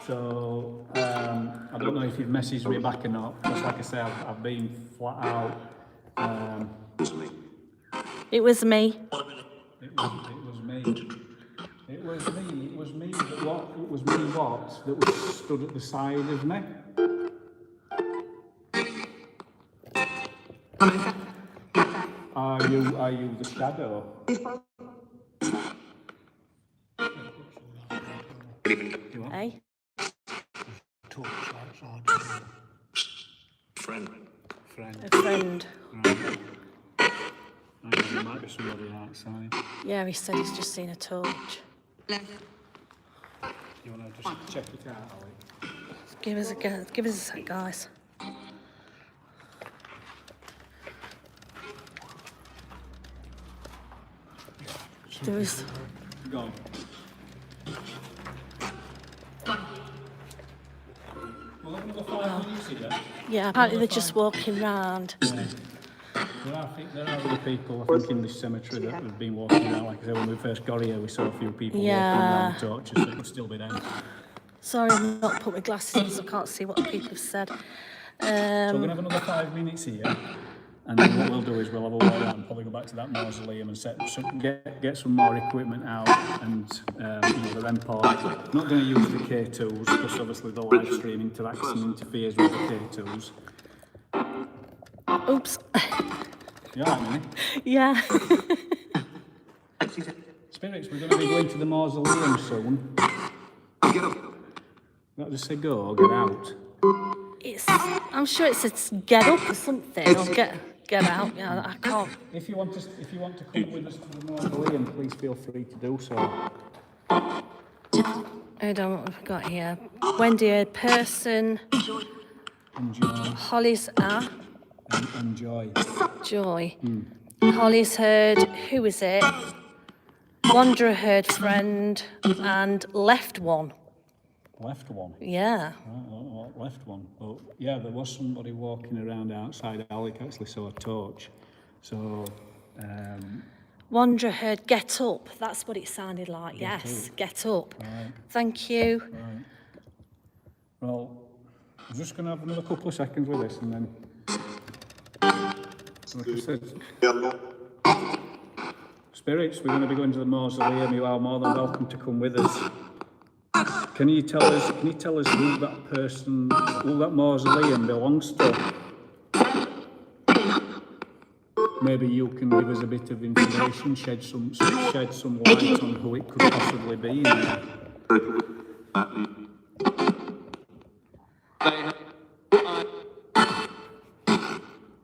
don't know if you've messaged me back or not. Just like I say, I've been flat out. It was me. It was me. It was me that was stood at the side of me. Are you the shadow? Hey? Friend. A friend. Right. There might be somebody outside. Yeah, he said he's just seen a torch. You want to just check it out, Ali? Give us a sec, guys. There was... Go on. Well, another 5 minutes here. Yeah, apparently they're just walking round. There are other people, I think, in this cemetery that have been walking around. Like I said, when we first got here, we saw a few people walking around with torches, so it could still be them. Sorry, I've not put my glasses on, so I can't see what people have said. So we're going to have another 5 minutes here, and then what we'll do is we'll have a walk around and probably go back to that mausoleum and get some more equipment out, and the REM pod. Not going to use the K2s, because obviously the live stream interacts and interferes with the K2s. Oops. You all right, Minnie? Yeah. Spirits, we're going to be going to the mausoleum soon. Not just say go or get out. I'm sure it says get up or something, or get out. Yeah, I can't. If you want to come with us to the mausoleum, please feel free to do so. I don't know what we've got here. Wendy, a person. Enjoy. Holly's Enjoy. Joy. Holly's heard, who is it? Wanderer heard friend and left one. Left one. Yeah. Left one. But yeah, there was somebody walking around outside. Alec actually saw a torch. So. Wanderer heard get up. That's what it sounded like. Get up. Right. Thank you. Right. Well, I'm just going to have another couple of seconds with this and then, like I said, spirits, we're going to be going to the mausoleum. You are more than welcome to come with us. Can you tell us who that mausoleum belongs to? Maybe you can give us a bit of information, shed some light on who it could possibly be in there.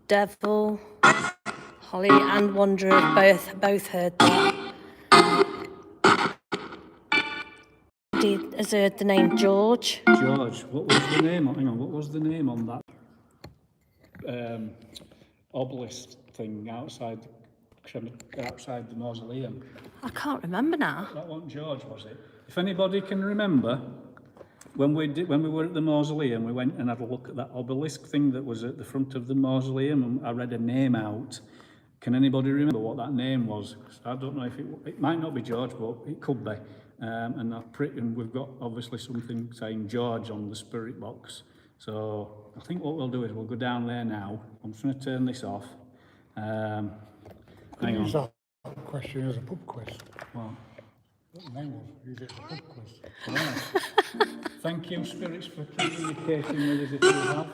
Devil, Holly and Wanderer both heard that. Has heard the name George. George, what was the name? Hang on, what was the name on that obelisk thing outside the mausoleum? I can't remember now. That wasn't George, was it? If anybody can remember, when we were at the mausoleum, we went and had a look at that obelisk thing that was at the front of the mausoleum, and I read a name out. Can anybody remember what that name was? I don't know if it might not be George, but it could be. And we've got obviously something saying George on the spirit box. So I think what we'll do is we'll go down there now. I'm just going to turn this off. Hang on. Use that question as a pub quiz. Well, What the name was? Use it as a pub quiz. right. Thank you, spirits, for communicating with us if you have.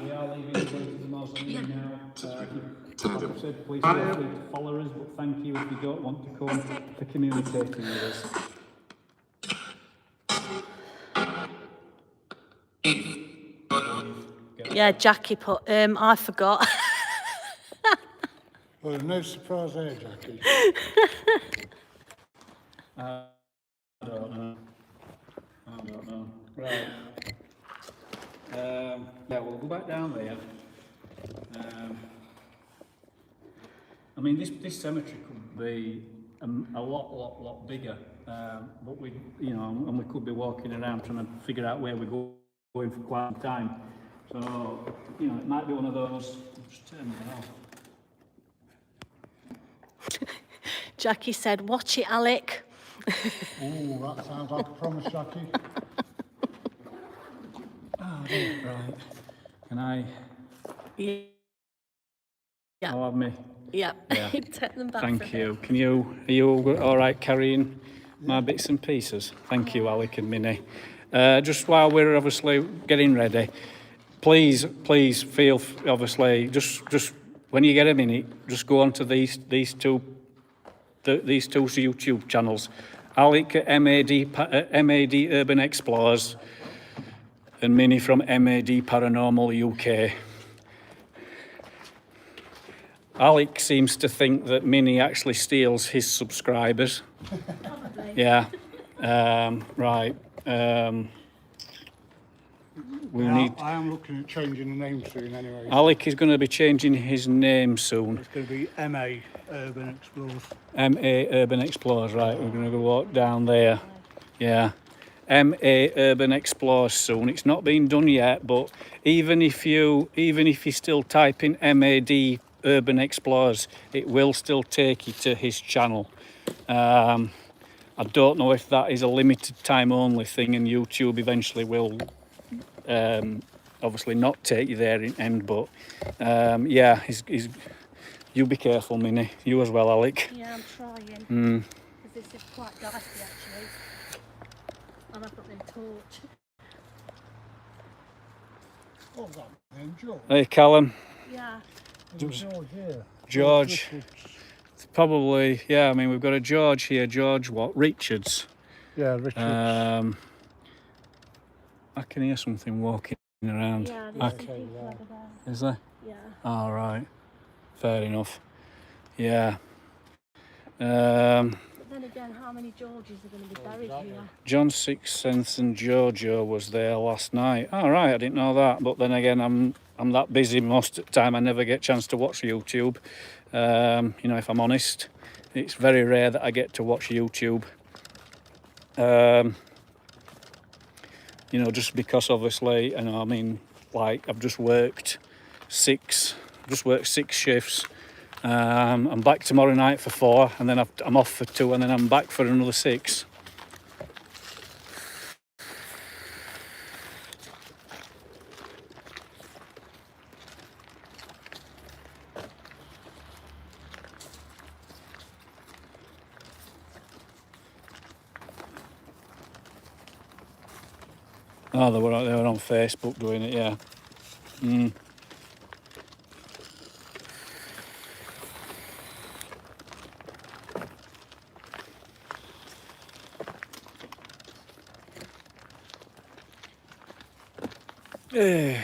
We are leaving to go to the mausoleum now. Like I said, please feel free to follow us, but thank you if you don't want to come for communicating with us. Yeah, Jackie put, I forgot. Well, there's no surprise there, Jackie. I don't know. Right. Yeah, we'll go back down there. I mean, this cemetery could be a lot bigger, but we, and we could be walking around trying to figure out where we're going for quite some time. So, it might be one of those. Just turn it off. Jackie said, watch it, Alec. Oh, that sounds like a promise, Jackie. Right. Can I? Yeah. I'll have me. Yeah. Yeah. Take them back. Thank you. Are you all right carrying my bits and pieces? Thank you, Alec and Minnie. Just while we're obviously getting ready, please feel obviously just when you get a minute, just go on to these two YouTube channels, Alec at MAD Urban Explorers and Minnie from MAD Paranormal UK. Alec seems to think that Minnie actually steals his subscribers. Probably. Yeah. Right. I am looking at changing the name soon anyway. Alec is going to be changing his name soon. It's going to be MA Urban Explorers. MA Urban Explorers, right. We're going to go walk down there. Yeah. MA Urban Explorers soon. It's not been done yet, but even if you still type in MAD Urban Explorers, it will still take you to his channel. I don't know if that is a limited time only thing, and YouTube eventually will obviously not take you there in end, but yeah, he's you be careful, Minnie. You as well, Alec. Yeah, I'm trying. Because this is quite dicey, actually. And I've got no torch. What's that name, George? Hey, Callum. Yeah. George here. George. Probably, yeah, I mean, we've got a George here. George what? Richards. Yeah, Richard. I can hear something walking around. Yeah, I there's some c- people over there. Is there? Yeah. All right. Fair enough. Yeah. But then again, how many Georges are going to be buried here? John Sixth Sense and Jojo was there last night. All right, I didn't know that. But then again, I'm that busy most of the time. I never get a chance to watch YouTube. If I'm honest, it's very rare that I get to watch YouTube. Just because obviously, I've just worked six shifts. I'm back tomorrow night for 4, and then I'm off for 2, and then I'm back for another 6. Oh, they were on Facebook doing it, yeah. Mm. Eh.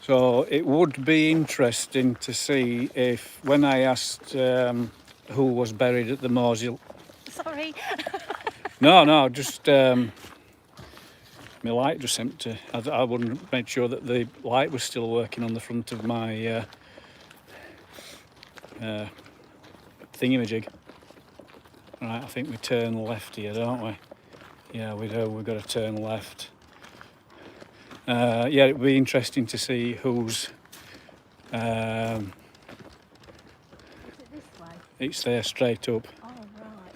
So it would be interesting to see if, when I asked who was buried at the mausoleum. Sorry. No, just my light just empty. I wouldn't make sure that the light was still working on the front of my thingamajig. Right, I think we turn left here, don't we? Yeah, we do. We've got to turn left. Yeah, it'd be interesting to see who's. Is it this way? It's there straight up. Oh, right.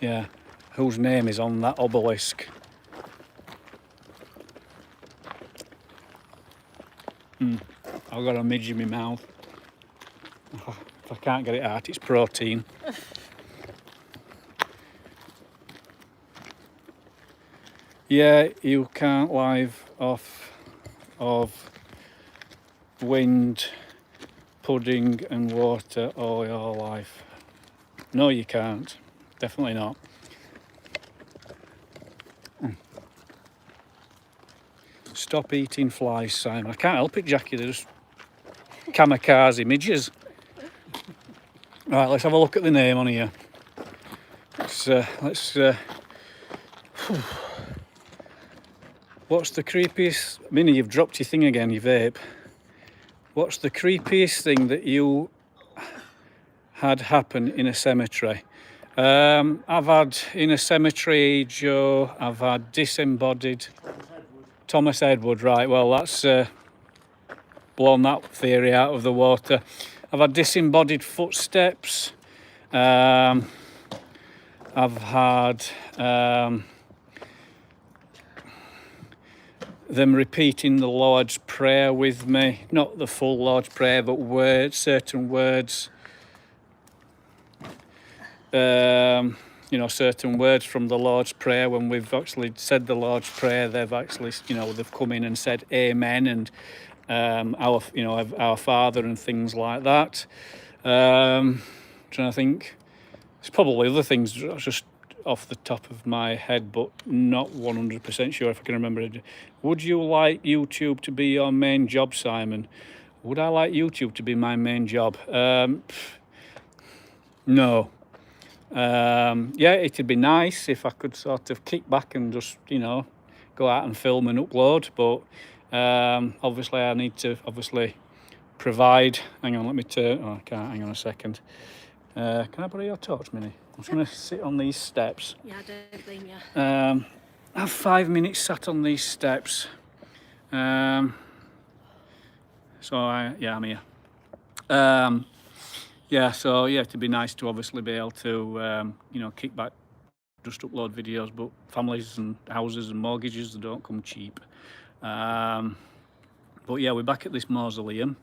Yeah, whose name is on that obelisk? I've got a midge in my mouth. If I can't get it out, it's protein. Yeah, you can't live off of wind, pudding and water all your life. No, you can't. Definitely not. Stop eating flies, Simon. I can't help it, Jackie. They're just kamikaze midges. Right, let's have a look at the name on here. Let's what's the creepiest... Minnie, you've dropped your thing again, your vape. What's the creepiest thing that you had happen in a cemetery? I've had in a cemetery, Joe, I've had disembodied... Thomas Edward, right, well that's blown that theory out of the water. I've had disembodied footsteps. I've had them repeating the Lord's Prayer with me. Not the full Lord's Prayer, but certain words. You know, certain words from the Lord's Prayer. When we've actually said the Lord's Prayer, they've actually, you know, they've come in and said Amen and our Father and things like that. Trying to think. There's probably other things just off the top of my head, but not 100% sure if I can remember it. Would you like YouTube to be your main job, Simon? Would I like YouTube to be my main job? No. Yeah, it'd be nice if I could sort of kick back and just, you know, go out and film and upload, but obviously I need to provide. Hang on, let me turn. Oh, I can't. Hang on a second. Can I borrow your torch, Minnie? I'm just going to sit on these steps. Yeah, I don't blame you. I have 5 minutes sat on these steps. So I'm here. Yeah, so yeah, it'd be nice to obviously be able to, you know, kick back, just upload videos, but families and houses and mortgages, they don't come cheap. But yeah, we're back at this mausoleum.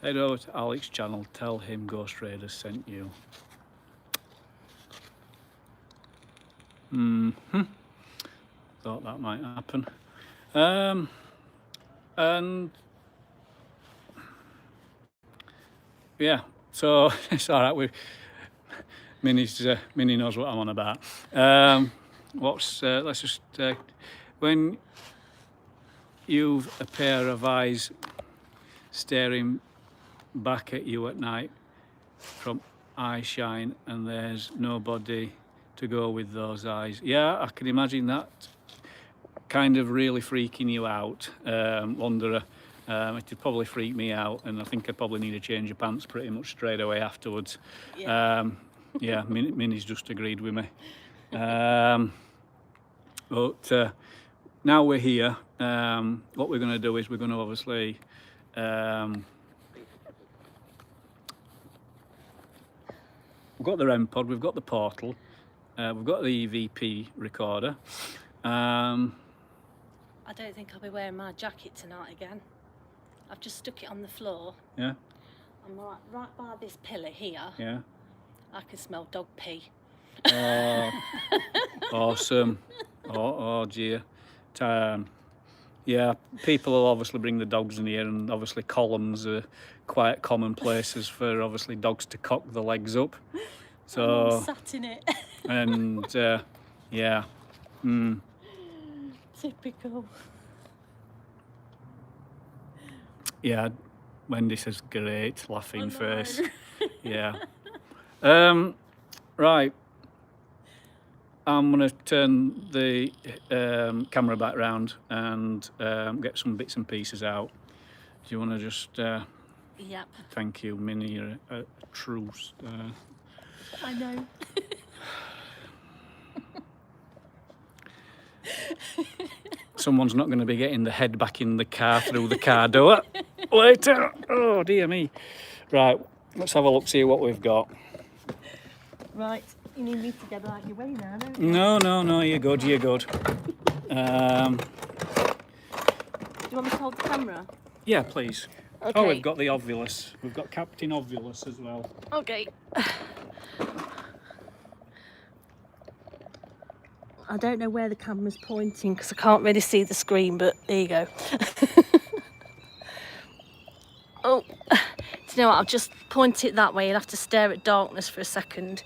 Head over to Alex's channel, tell him Ghost Raiders sent you. Thought that might happen. And yeah, so it's all right. Minnie knows what I'm on about. Let's just when you've a pair of eyes staring back at you at night from eye shine and there's nobody to go with those eyes. Yeah, I can imagine that kind of really freaking you out, Wanderer. It'd probably freak me out, and I think I'd probably need a change of pants pretty much straight away afterwards. Yeah, yeah, Minnie's just agreed with me. But now we're here. What we're going to do is we're going to obviously we've got the REM pod, we've got the portal, we've got the EVP recorder. I don't think I'll be wearing my jacket tonight again. I've just stuck it on the floor. Yeah. I'm right by this pillar here. Yeah. I can smell dog pee. Awesome. Oh dear. Yeah, people will obviously bring the dogs in here, and obviously columns are quite common places for obviously dogs to cock the legs up. So I'm sat in it. and yeah. Typical. Yeah, Wendy says great, laughing face. Yeah. Right. I'm going to turn the camera back round and get some bits and pieces out. Do you want to just... Yep. Thank you, Minnie. You're a true... I know. Someone's not going to be getting the head back in the car through the car door later. Oh, dear me. Right, let's have a look, see what we've got. Right, you need me to get out your way now, don't you? No, you're good, you're good. Do you want me to hold the camera? Yeah, please. Okay. Oh, we've got the Ovulus. We've got Captain Ovulus as well. Okay. I don't know where the camera's pointing because I can't really see the screen, but there you go. Oh, do you know what? I'll just point it that way. You'll have to stare at darkness for a second.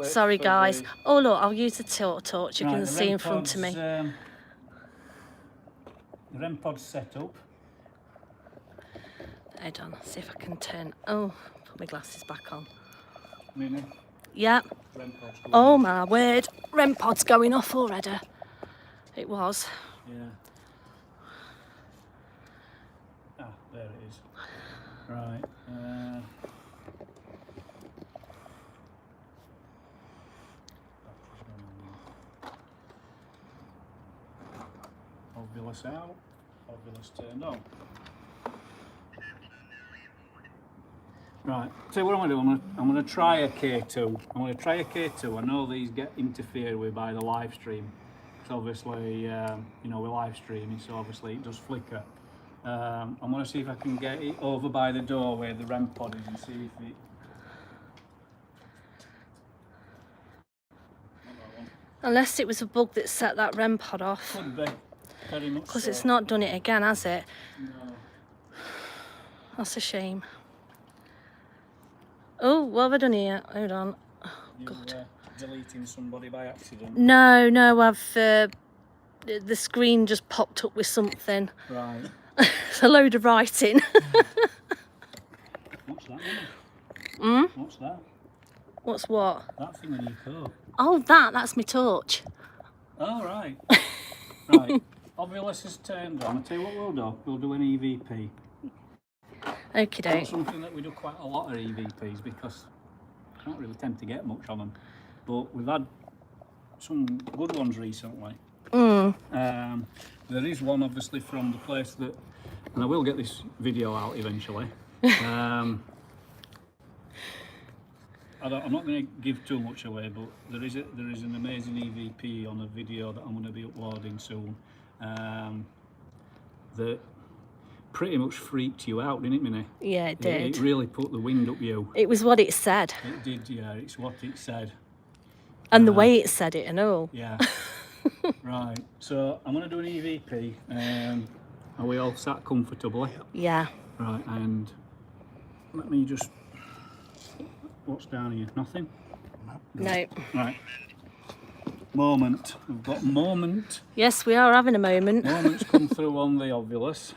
Sorry, guys. Oh, look, I'll use the torch. You can see in front of me. The REM pod's set up. Hold on, see if I can turn. Oh, put my glasses back on. Minnie, Yeah. REM pod's going Oh off. my word, REM pod's going off already. It was. Yeah. Ah, there it is. Right. Ovulus out. Ovulus turned on. Right, so what I'm going to do, I'm going to try a K2. I'm going to try a K2. I know these get interfered with by the live stream. Because obviously, you know, we're live streaming, so obviously it does flicker. I'm going to see if I can get it over by the door where the REM pod is and see if it... Unless it was a bug that set that REM pod off. Could be, very much Because so. it's not done it again, has it? No. That's a shame. Oh, what have I done here? Hold on. Oh, You God. deleting somebody by accident. No, I've... the screen just popped up with something. Right. It's a load of writing. What's that, Minnie? What's that? What's what? That thing on your coat. Oh, that's my torch. Oh, right. Right. Ovulus is turned on. I'll tell you what we'll do. We'll do an EVP. Okie doke. It's something that we do quite a lot of EVPs because I don't really tend to get much on them. But we've had some good ones recently. There is one obviously from the place that, and I will get this video out eventually. I'm not going to give too much away, but there is an amazing EVP on a video that I'm going to be uploading soon. That pretty much freaked you out, didn't it, Minnie? Yeah, it did. It really put the wind up you. It was what it said. It did, yeah. It's what it said. And the way it said it and all. Yeah. Right. So I'm going to do an EVP. Are we all sat comfortably? Yeah. Right. And let me just. What's down here? Nothing. No. Right. Moment. We've got moment. Yes, we are having a moment. Moment's come through on the Ovulus.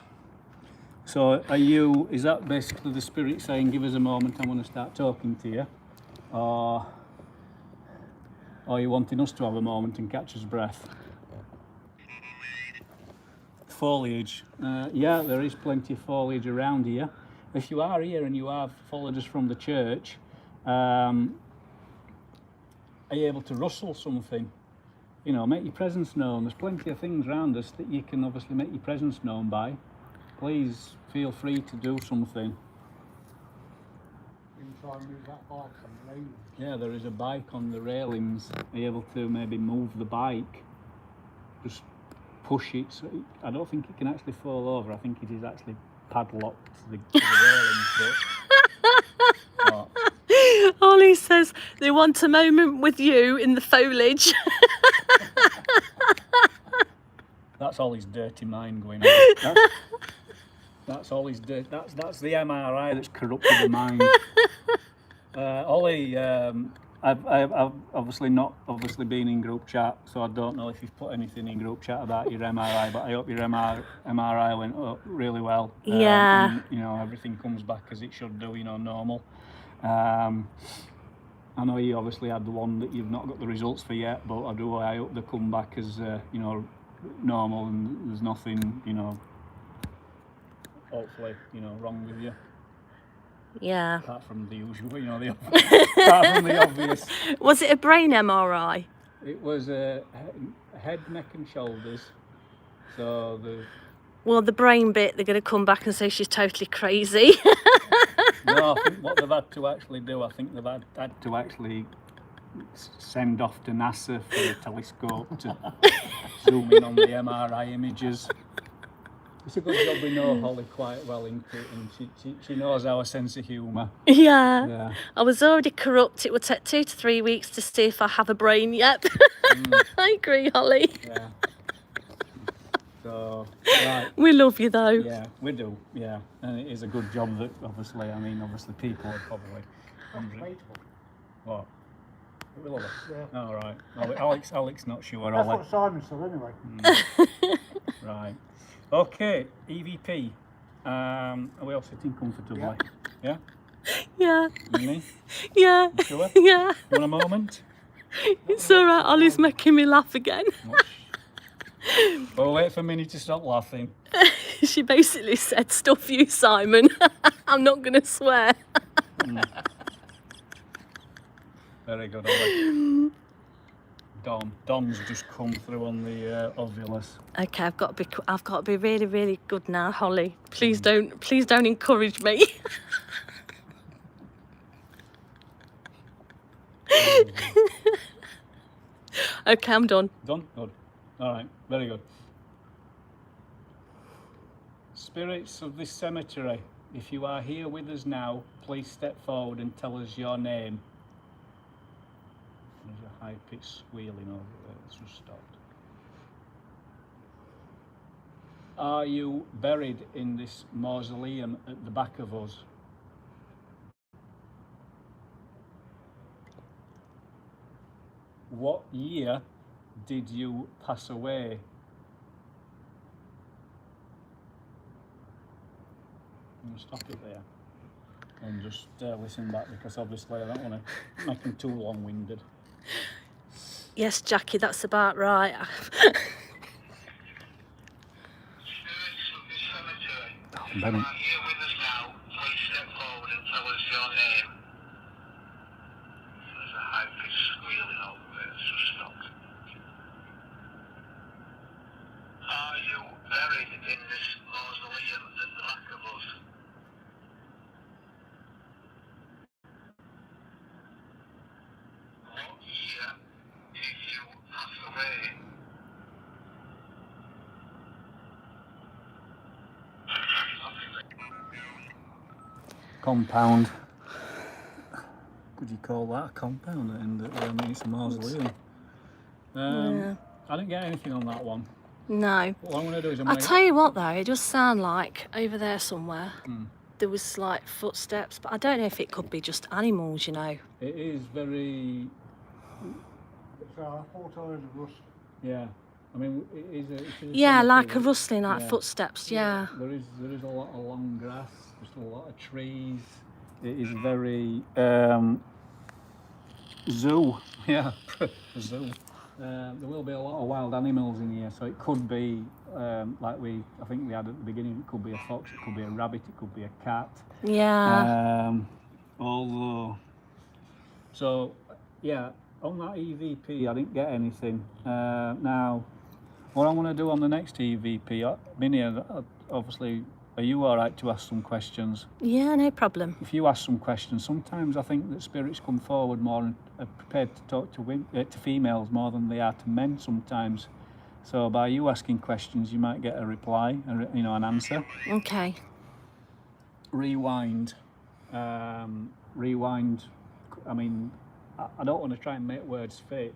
So are you? Is that basically the spirit saying, "Give us a moment. I want to start talking to you," or are you wanting us to have a moment and catch his breath? Foliage. Yeah, there is plenty of foliage around here. If you are here and you have followed us from the church, are you able to rustle something? You know, make your presence known. There's plenty of things around us that you can obviously make your presence known by. Please feel free to do something. You can try and move that bike on the railings. Yeah, there is a bike on the railings. Are you able to maybe move the bike? Just push it. So I don't think it can actually fall over. I think it is actually padlocked to the railings. But, Ollie says they want a moment with you in the foliage. that's all his dirty mind going on. That's all his dirty. That's the MRI that's corrupted the mind. Ollie, I've obviously not been in group chat, so I don't know if you've put anything in group chat about your MRI, but I hope your MRI went up really well. Yeah. And, you know, everything comes back as it should do, you know, normal. I know you obviously had the one that you've not got the results for yet, but I hope they come back as, you know, normal and there's nothing, you know, hopefully, you know, wrong with you. Yeah. Apart from the usual, you know, apart from the obvious. Was it a brain MRI? It was head, neck and shoulders. So Well, the brain bit, they're going to come back and say she's totally crazy. no, I think what they've had to actually do, I think they've had to actually send off to NASA for a telescope to zoom in on the MRI images. It's a good job we know Holly quite well, isn't it? And she knows our sense of humour. Yeah. I was already corrupt. It would take 2 to 3 weeks to see if I have a brain yet. I agree, Holly. Yeah. So, right. We love you though. Yeah, we do, yeah. And it is a good job that, obviously, people are probably wondering. What? Will they? Yeah. All right. Alex not sure. That's what Simon said anyway. Right. Okay, EVP. Are we all sitting comfortably? Yeah? Yeah. Me? Yeah. You sure? Yeah. You want a moment? It's all right. Ollie's making me laugh again. Well, wait for Minnie to stop laughing. She basically said, "Stuff you, Simon." I'm not going to swear. Very good, Ollie. Don's just come through on the ovulus. Okay, I've got to be really, really good now, Holly. Please don't encourage me. Okay, I'm done. Done? Good. All right, very good. Spirits of this cemetery, if you are here with us now, please step forward and tell us your name. There's a high-pitched squealing over there. It's just stopped. Are you buried in this mausoleum at the back of us? What year did you pass away? I'm going to stop it there and just listen back, because obviously I don't want to make them too long-winded. Yes, Jackie, that's about right. Benny. Here with us now, please step forward and tell us your name. There's a high-pitched squealing over there, it's just stopped. Are you buried in this mausoleum at the back of us? What year did you pass away? Compound. Could you call that a compound? And I mean, it's a mausoleum. Yeah. I didn't get anything on that one. No. What I'm going to do is I'm I'll going to... tell you what though, it does sound like over there somewhere there was like footsteps, but I don't know if it could be just animals, you know. It is very... So I thought I heard a rust. Yeah. I mean, it is a Yeah, cemetery. like a rustling, like Yeah. footsteps, yeah. There is a lot of long grass, just a lot of trees. It is very zoo. Yeah, zoo. There will be a lot of wild animals in here, so it could be like I think we had at the beginning. It could be a fox, it could be a rabbit, it could be a cat. Yeah. Although, so yeah, on that EVP, I didn't get anything. Now, what I want to do on the next EVP, Minnie, obviously, are you all right to ask some questions? Yeah, no problem. If you ask some questions, sometimes I think that spirits come forward more and are prepared to talk to females more than they are to men sometimes. So by you asking questions, you might get a reply, an answer. Okay. Rewind. Rewind. I mean, I don't want to try and make words fit,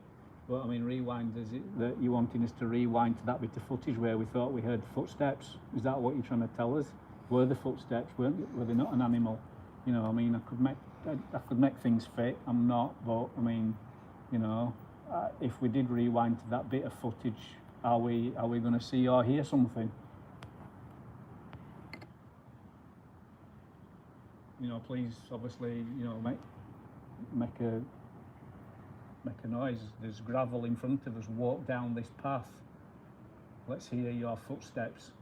but I mean, rewind. Is it that you're wanting us to rewind to that bit of footage where we thought we heard footsteps? Is that what you're trying to tell us? Were the footsteps? Were they not an animal? You know, I mean, I could make things fit. I'm not, but I mean, if we did rewind to that bit of footage, are we going to see or hear something? Please, obviously, make a noise. There's gravel in front of us. Walk down this path. Let's hear your footsteps.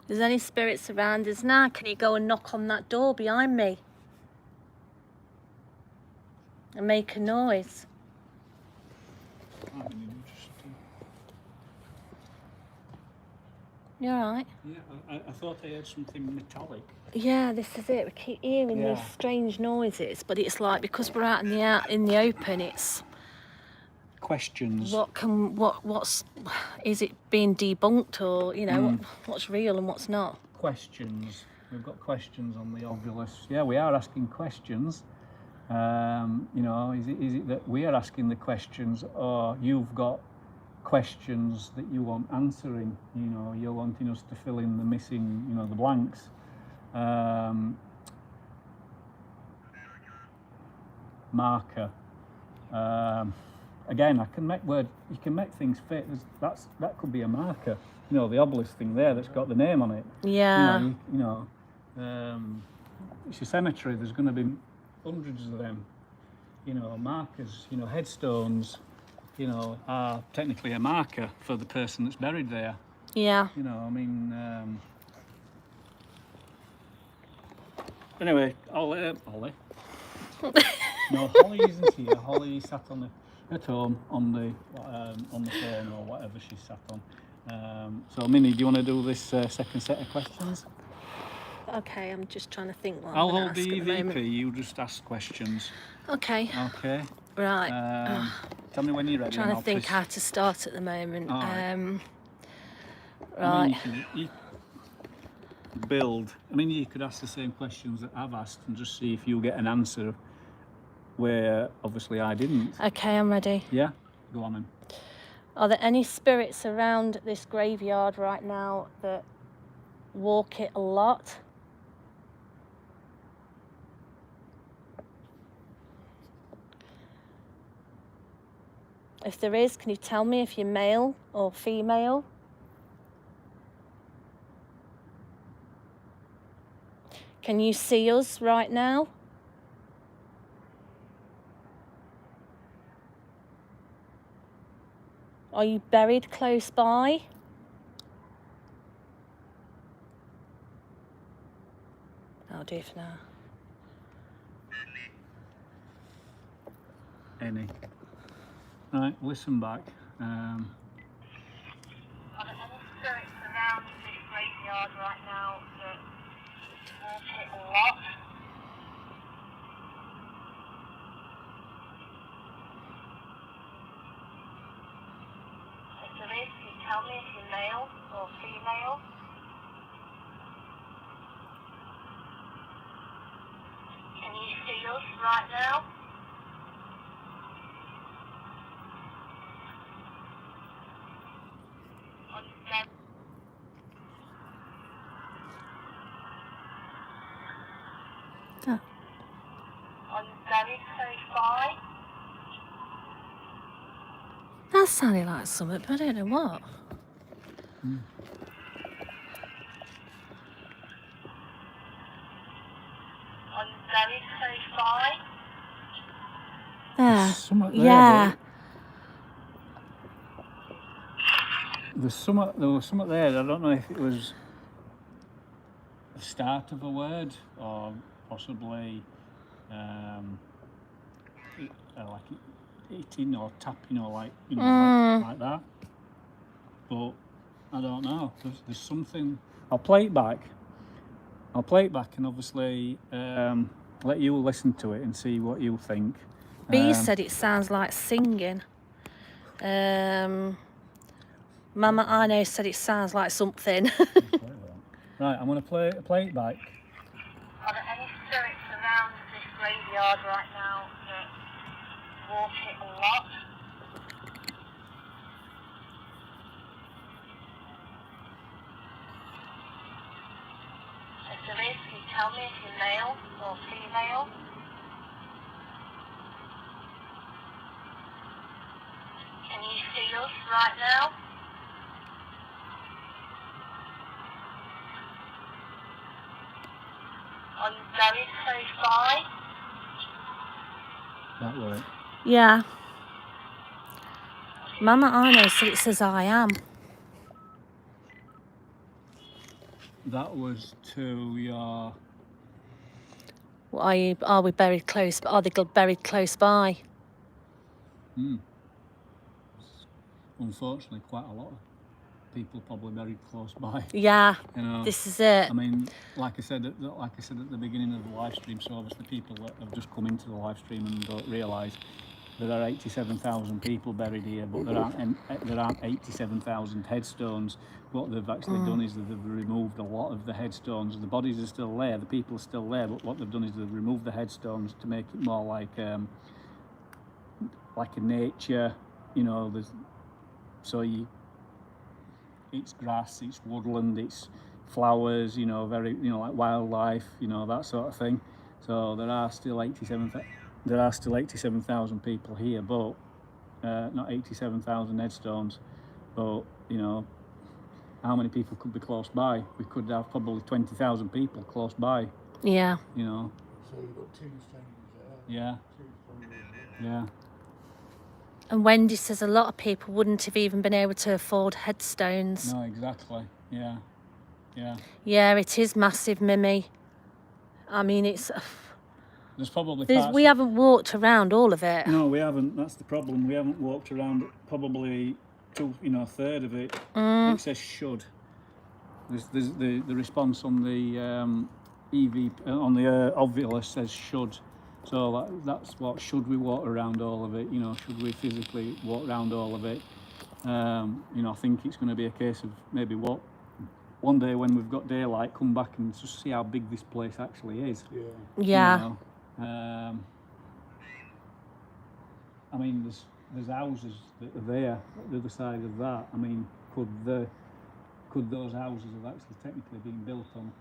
If there's any spirits around us now, can you go and knock on that door behind me? And make a noise. You alright? Yeah, I thought I heard something metallic. Yeah, this is it. We keep hearing these strange noises, but it's like because we're out in the open, it's Questions. what's is it being debunked, or what's real and what's not? Questions. We've got questions on the Ovilus. Yeah, we are asking questions. Is it that we are asking the questions, or you've got questions that you want answering? You're wanting us to fill in the missing, the blanks. Marker. Again, you can make things fit. That could be a marker. The obelisk thing there that's got the name on it. Yeah. It's a cemetery. There's going to be hundreds of them. Markers. Headstones. Are technically a marker for the person that's buried there. Yeah. Anyway, Holly. No, Holly isn't here. Holly sat at home on the phone or whatever she sat on. So, Minnie, do you want to do this second set of questions? Okay, I'm just trying to think what I'll I'm gonna hold ask the at the moment. EVP. You just ask questions. Okay. Okay. Right. Tell me when you're I'm ready. trying to think how to start at the moment. All right. Right. You build. You could ask the same questions that I've asked and just see if you get an answer where obviously I didn't. Okay, I'm ready. Yeah? Go on then. Are there any spirits around this graveyard right now that walk it a lot? If there is, can you tell me if you're male or female? Can you see us right now? Are you buried close by? I'll do for now. Any. Right, listen back. Are there any spirits around this graveyard right now that walk it a lot? If there is, can you tell me if you're male or female? Can you see us right now? Oh. Are you very close by? That sounded like something, but I don't know what. Are you very close by? There. There's something there, Yeah. there was something there. I don't know if it was the start of a word or possibly like eating or tapping or like like that. But I don't know. There's something. I'll play it back, and obviously let you listen to it and see what you think. B said it sounds like singing. Mama I know said it sounds like something. Right, I'm going to play it back. Are there any spirits around this graveyard right now that walk it a lot? If there is, can you tell me if you're male or female? Can you see us right now? Are you very close by? That way. Yeah. Mama I know said it says I am. That was to your... Are we buried close? Are they buried close by? Unfortunately, quite a lot of people probably buried close by. Yeah. You know, This is it. I mean, like I said at the beginning of the live stream, so obviously people that have just come into the live stream and don't realise there are 87,000 people buried here, but there aren't 87,000 headstones. What they've actually done is that they've removed a lot of the headstones. The bodies are still there, the people are still there, but what they've done is they've removed the headstones to make it more like a nature. You know, it's grass, it's woodland, it's flowers, you know, very, you know, like wildlife, you know, that sort of thing. So there are still 87,000 people here, but not 87,000 headstones. But you know, how many people could be close by? We could have probably 20,000 people close by. Yeah. You know. So you've got tombstones there. Yeah. Yeah. And Wendy says a lot of people wouldn't have even been able to afford headstones. No, exactly. Yeah. Yeah. Yeah, it is massive, Mimi. I mean, it's... There's probably we haven't walked around all of it. No, we haven't. That's the problem. We haven't walked around probably a third of it. It says should. There's the response on the on the Ovula says should. So that's what, should we walk around all of it? You know, should we physically walk around all of it? You know, I think it's going to be a case of maybe one day when we've got daylight, come back and just see how big this place actually is. Yeah. Yeah. You know? I mean, there's houses that are there at the other side of that. I mean, could those houses have actually technically been built on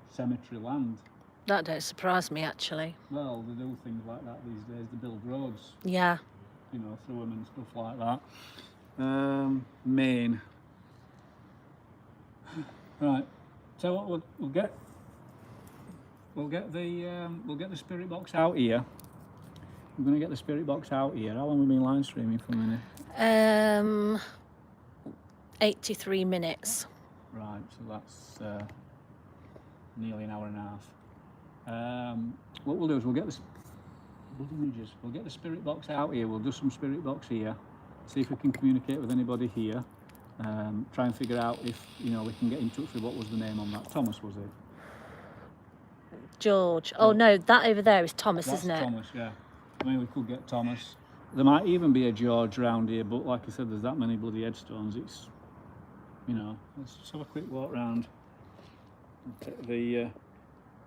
cemetery land? That don't surprise me, actually. Well, they do things like that these days. They build roads, Yeah. you know, through them and stuff like that. Maine. Right. So what we'll get the spirit box out here. We're going to get the spirit box out here. How long have we been live streaming for a minute? 83 minutes. Right, so that's nearly an hour and a half. What we'll do is we'll get the spirit box out here. We'll do some spirit box here. See if we can communicate with anybody here. Try and figure out if, you know, we can get in touch with, what was the name on that? Thomas, was it? George. Oh no, that over there is Thomas, That's isn't it? Thomas, yeah. I mean, we could get Thomas. There might even be a George round here, but like I said, there's that many bloody headstones. It's, you know, let's just have a quick walk round. Take the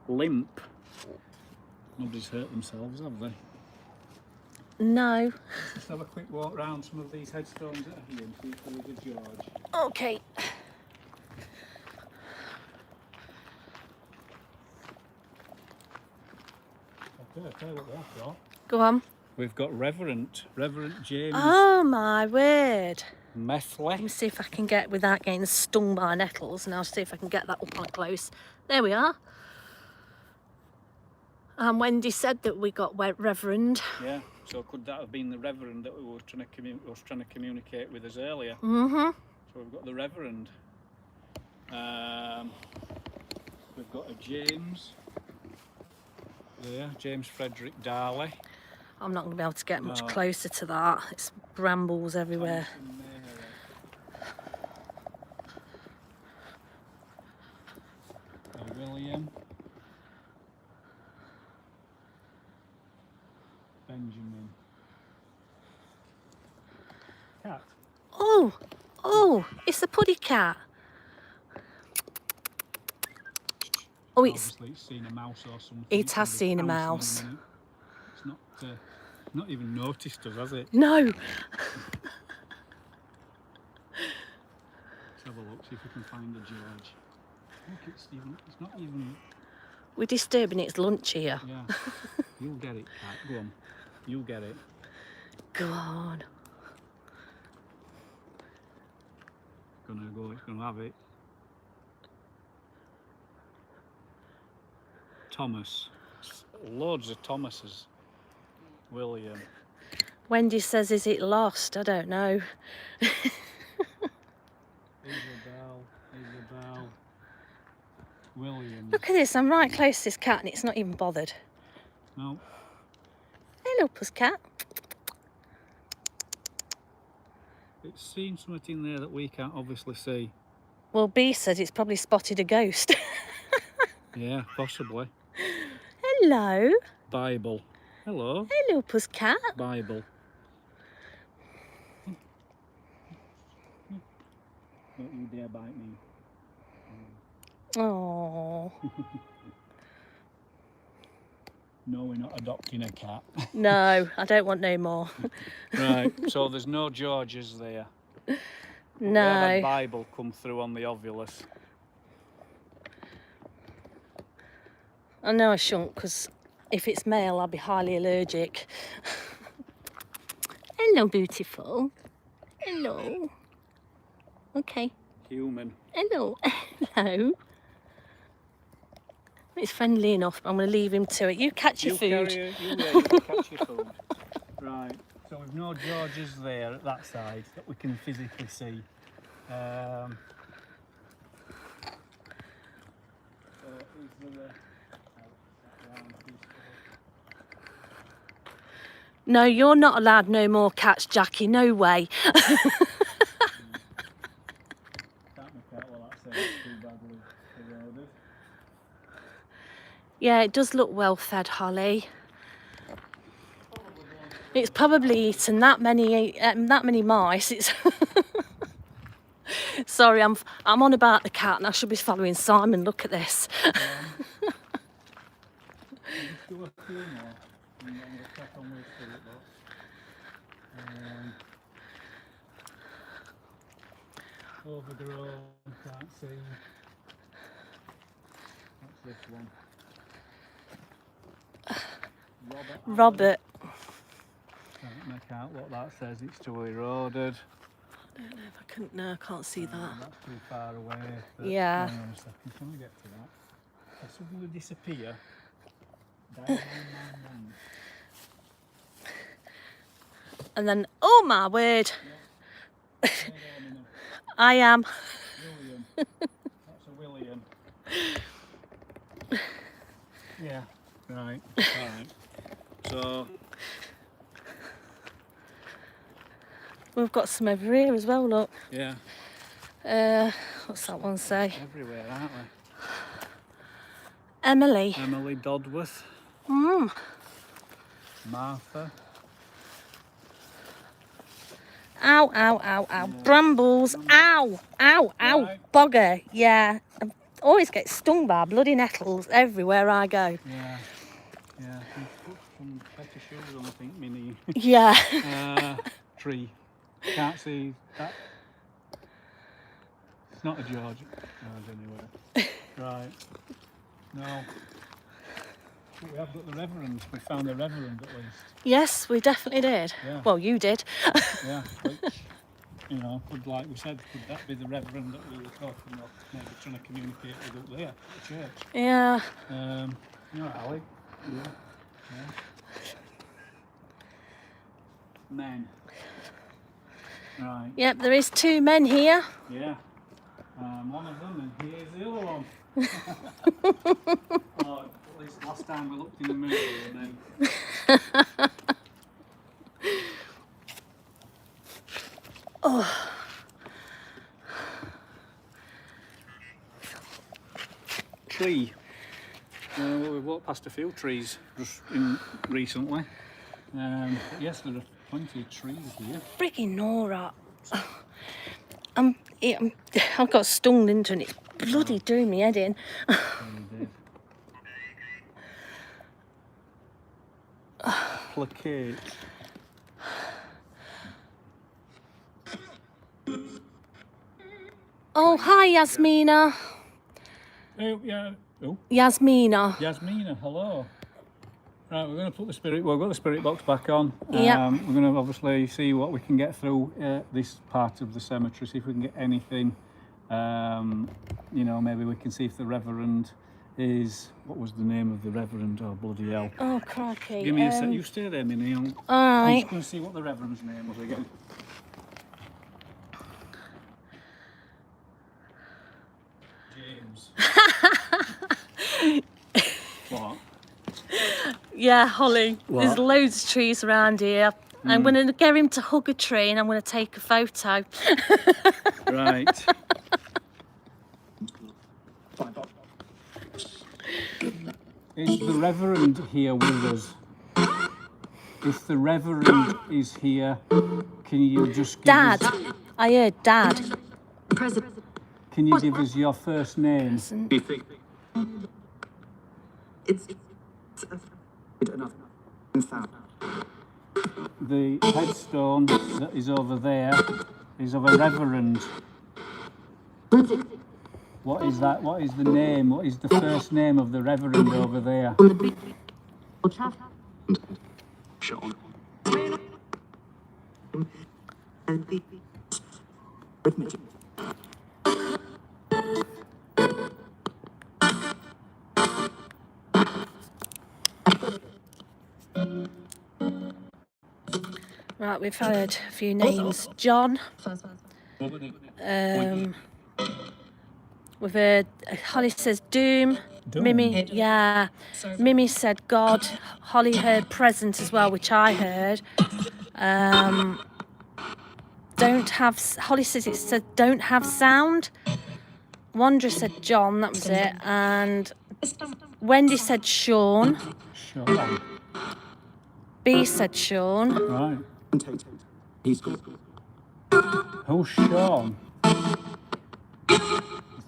limp. Nobody's hurt themselves, have they? No. Let's have a quick walk round some of these headstones that are here and see if there is a George. Okay. Okay, I'll tell you what we have got. Go on. We've got Reverend James Oh my word. Methley. Let me see if I can get, without getting stung by nettles, and I'll see if I can get that up on close. There we are. And Wendy said that we got Reverend. Yeah, so could that have been the Reverend that we were trying to communicate with us earlier? Mm-hmm. So we've got the Reverend. We've got a James. There, James Frederick Darley. I'm not going to be able to get much No. closer to that. It's brambles everywhere. Thomas and Mary. A William. Benjamin. Cat. Oh, it's the puddy cat. Oh, it's Obviously it's seen a mouse or something. It It's has gonna be seen a pouncing mouse. in minute. It's not even noticed us, has it? no. Let's have a look, see if we can find the George. Look, it's not even, We're disturbing its lunch here. yeah. You'll get it, cat, go on. You'll get it. Go on. It's gonna have it. Thomas. Loads of Thomases. William. Wendy says, is it lost? I don't know. Isabel. William. Look at this, I'm right close to this cat and it's not even bothered. No. Hello, pussycat. It's seen something in there that we can't obviously see. Well, B says it's probably spotted a ghost. Yeah, possibly. Hello. Bible. Hello. Hello, pussycat. Bible. Don't you dare bite me. Oh. No, we're not adopting a cat. No, I don't want no more. Right, so there's no Georges there. We have No. had Bible come through on the ovulus. I know I shouldn't, because if it's male, I'll be highly allergic. Hello, beautiful. Hello. Okay. Human. Hello. Hello. It's friendly enough, but I'm going to leave him to it. You catch your food. You catch your food. Right, so we've no Georges there at that side that we can physically see. So is there No, you're not allowed no more cats, Jackie. No way. Can't make out what that says. It's too badly eroded. Yeah, it does look well fed, Holly. It's probably eaten that many mice. It's Sorry, I'm on about the cat and I should be following Simon. Look at this. Just do a few more, and I'm going to crack on with it, but overgrown, can't see. What's this one? Robert. Can't make out what that says. It's too eroded. I don't know if I can. No, I can't see that. That's too far away. Yeah. Hang on a second. Can we get to that? If something would disappear. Dial 999. And then, oh my word, I am. William. That's a William. Yeah. Right. Alright. So We've got some over here as well, look. yeah. What's that one say? Everywhere, aren't we? Emily. Emily Dodworth. Mm. Martha. Ow, ow, ow, ow. Brambles. Ow, ow, ow. Right. Bogger. Yeah. I always get stung by bloody nettles everywhere I go. Yeah. Yeah. She's put some better shoes on, I think, Minnie. Yeah. Tree. Can't see that. It's not a George. Anywhere. Right. No. But we have got the Reverend. We found the Reverend at least. Yes, we definitely did. Yeah. Well, you did. Yeah. Which, you know, could, like we said, could that be the Reverend that we were talking about, maybe trying to communicate with up there at the church? Yeah. You know, Ali. Yeah. Yeah. Men. Right. Yep, there is 2 men here. Yeah. One of them, and here's the other one. Oh, at least last time we looked in the mirror and then. Oh. Tree. We've walked past a few trees just recently. But yes, there are plenty of trees here. Frigging Nora. I got stung into it. It's bloody doing me head in. Really did. Placate. Oh, hi, Yasmina. Oh, yeah. Oh, Yasmina. Yasmina, hello. Right, we're going to put the spirit. We've got the spirit box back on. Yeah. We're going to obviously see what we can get through this part of the cemetery. See if we can get anything. You know, maybe we can see if the Reverend is. What was the name of the Reverend? Oh, bloody hell! Oh, crikey. Give me a sec. You stay there, Minnie. I'm Alright. just going to see what the Reverend's name was again. James. What? Yeah, Holly. What? There's loads of trees around here. I'm going to get him to hug a tree and I'm going to take a photo. Right. Is the Reverend here with us? If the Reverend is here, can you just give Dad. us, I heard Dad. can you give us your first name? It's enough. The headstone that is over there is of a Reverend. What is that? What is the name? What is the first name of the Reverend over there? Sean. Right, we've heard a few names. John. We've heard, Holly says Doom. Doom. Mimi, yeah. Mimi said God. Holly heard present as well, which I heard. Holly says it said don't have sound. Wanderer said John, that was it. And Wendy said Sean. Sean. B said Sean. Right. He's good. Who's Sean?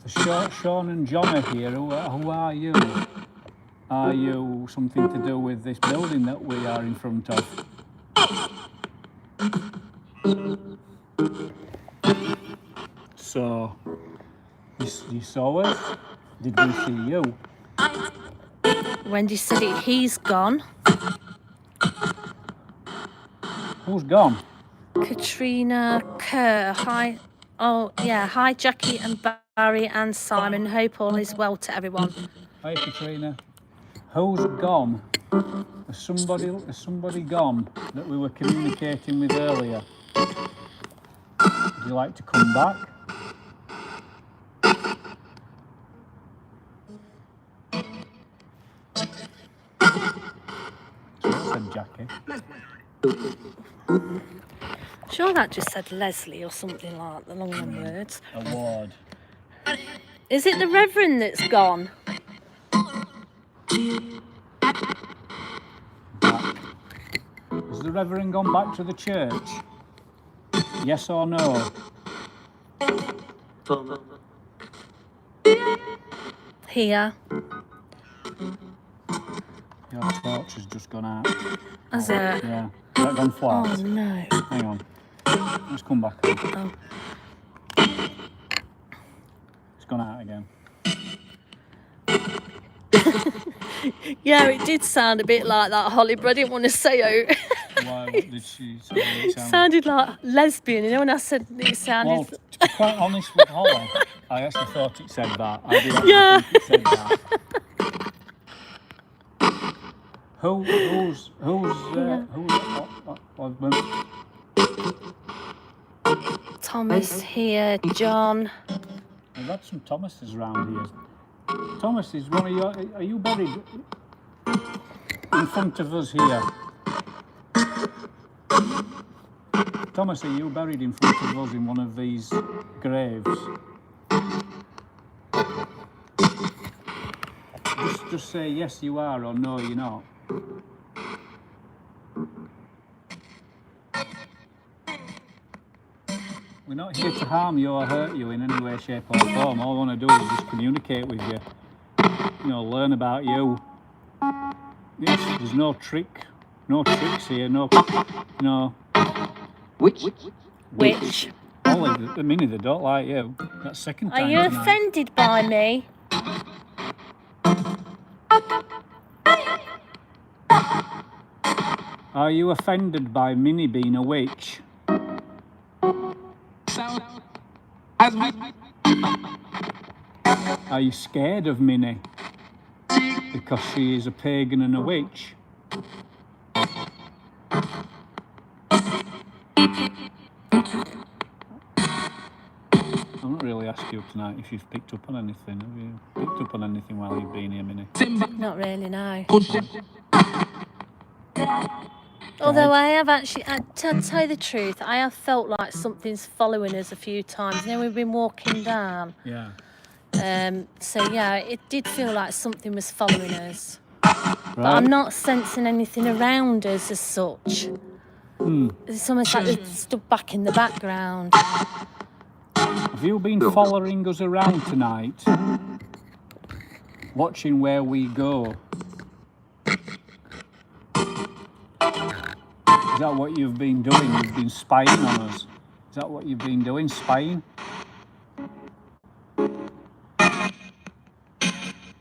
If Sean and John are here, who are you? Are you something to do with this building that we are in front of? So, you saw us? Did we see you? Wendy said he's gone. Who's gone? Katrina Kerr, hi. Oh, yeah, hi Jackie and Barry and Simon. Hope all is well to everyone. Hi, Katrina. Who's gone? Has somebody gone that we were communicating with earlier? Would you like to come back? So it said Jackie. Sure that just said Leslie or something like that, along them words. Award. Is it the Reverend that's gone? Back. Has the Reverend gone back to the church? Yes or no? Here. Your torch has just gone out. Has it? Yeah. Has that gone flat? Oh no. Hang on. Let's come back on. Oh. It's gone out again. Yeah, it did sound a bit like that, Holly, but I didn't want to say it. Why? What did she say? It sounded like lesbian, you know, when I said it sounded... Well, to be quite honest with Holly, I actually thought it said that. I did actually Yeah. think it said that. Who's Thomas here, John. We've had some Thomases around here. Thomas, is one of your, are you buried in front of us here? Thomas, are you buried in front of us in one of these graves? Just say yes you are or no you're not. We're not here to harm you or hurt you in any way, shape or form. All I want to do is just communicate with you. You know, learn about you. Yes, there's no tricks here, no. Which? Which? Ollie, the minute they don't like you. That's second Are time you tonight. offended by me? Are you offended by Minnie being a witch? Are you scared of Minnie because she is a pagan and a witch? I've not really asked you tonight if you've picked up on anything. Have you picked up on anything while you've been here, Minnie? Not really, no. Although I have actually, to tell you the truth, I have felt like something's following us a few times. You know, we've been walking down. Yeah. So yeah, it did feel like something was following us. But I'm not sensing anything around us as such. It's almost like it's stuck back in the background. Have you been following us around tonight? Watching where we go? Is that what you've been doing? You've been spying on us? Is that what you've been doing? Spying?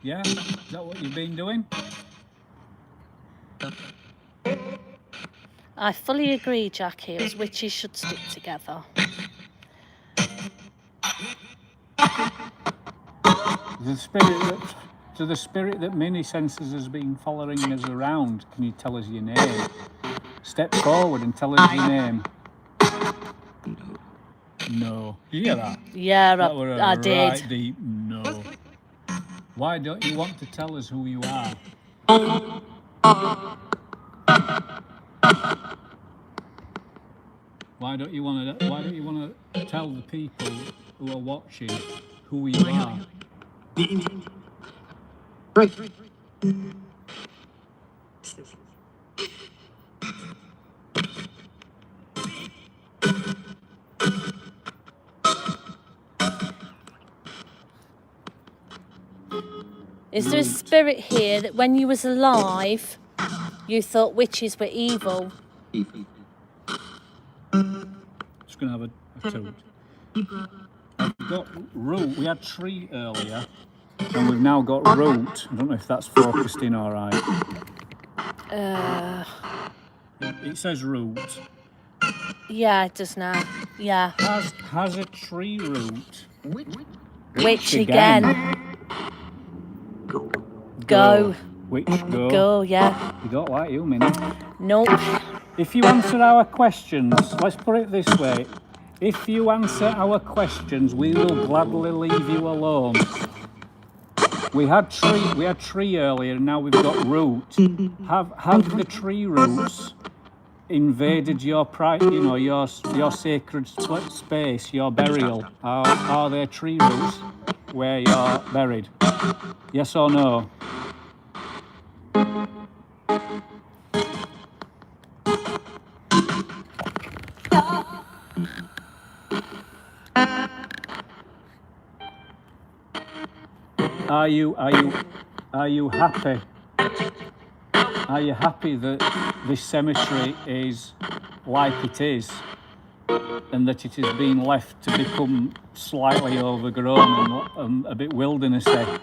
Yeah? Is that what you've been doing? I fully agree, Jackie. Us witches should stick together. The spirit that Minnie senses has been following us around, can you tell us your name? Step forward and tell us your name. No. You hear that? Yeah, That were a I did. right deep no. Why don't you want to tell us who you are? Why don't you want to tell the people who are watching who you are? Is there a spirit here that when you was alive, you thought witches were evil? Just gonna have a toot. I've got root. We had tree earlier, and we've now got root. I don't know if that's focused in all right. It says root. Yeah, it does now. Yeah. Has a tree root. Witch again. Go. Witch go. Go, yeah. You don't like you, Minnie. Nope. If you answer our questions, let's put it this way. If you answer our questions, we will gladly leave you alone. We had tree earlier, and now we've got root. Have the tree roots invaded your your sacred space, your burial? Are there tree roots where you're buried? Yes or no? Are you happy? Are you happy that this cemetery is like it is, and that it has been left to become slightly overgrown and a bit wildernessy?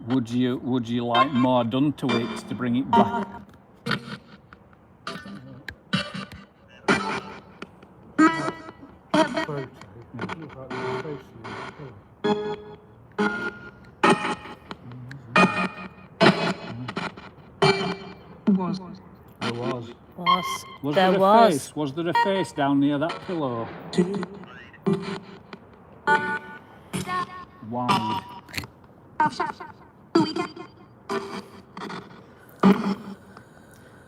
Would you like more done to it to bring it back? There was. Face? Was there a face down near that pillow? Wide.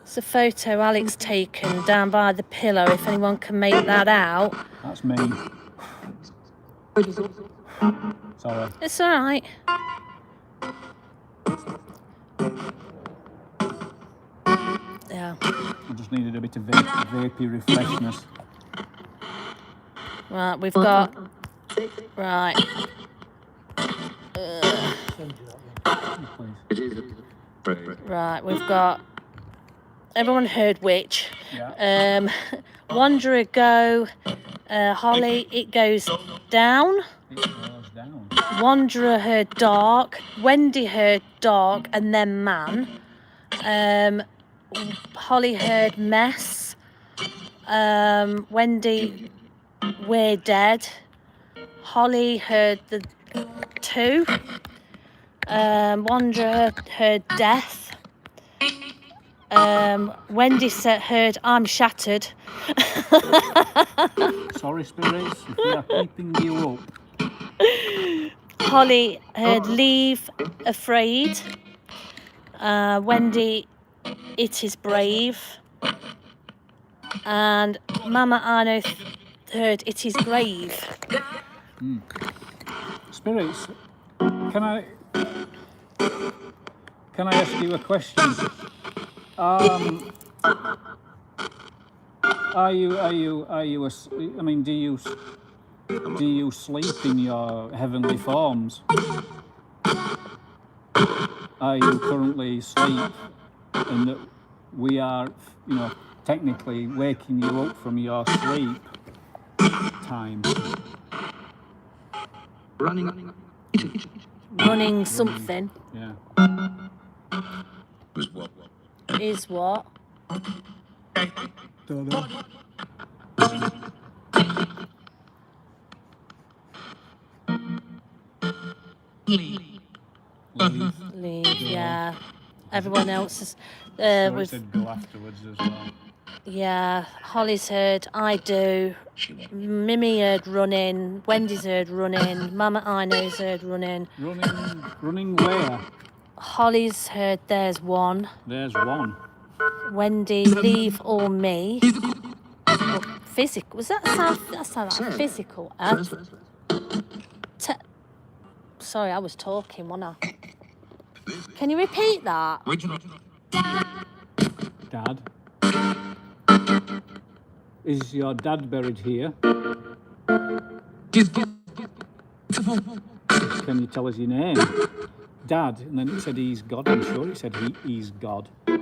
It's a photo Alex taken down by the pillow, if anyone can make that out. That's me. Sorry. It's all right. Yeah. I just needed a bit of vapey refreshness. Right, we've got... Right. It is brave. Right, we've got... Everyone heard which. Yeah. Wanderer go. Holly, it goes down. It goes down. Wanderer heard dark. Wendy heard dark and then man. Holly heard mess. Wendy, we're dead. Holly heard the 2. Wanderer heard death. Wendy heard I'm shattered. Sorry, spirits, if we are keeping you up. Holly heard leave afraid. Wendy, it is brave. And Mama Arno heard it is grave. Spirits, can I ask you a question? Are you I mean, do you sleep in your heavenly forms? Are you currently asleep, and that we are, technically waking you up from your sleep time? Running. Running something Yeah. is what? Don't know. Leave, yeah. Everyone else is... So it with, said go afterwards as well. yeah, Holly's heard I do. Mimi heard running. Wendy's heard running. Mama Ino's heard running. Running where? Holly's heard there's one. There's one. Wendy, leave or me. Oh, physical. Was that sound? That sounded like physical. Sorry, I was talking, wasn't I? Can you repeat that? Dad? Is your dad buried here? Can you tell us your name? Dad, and then it said he's God. I'm sure it said he's God. I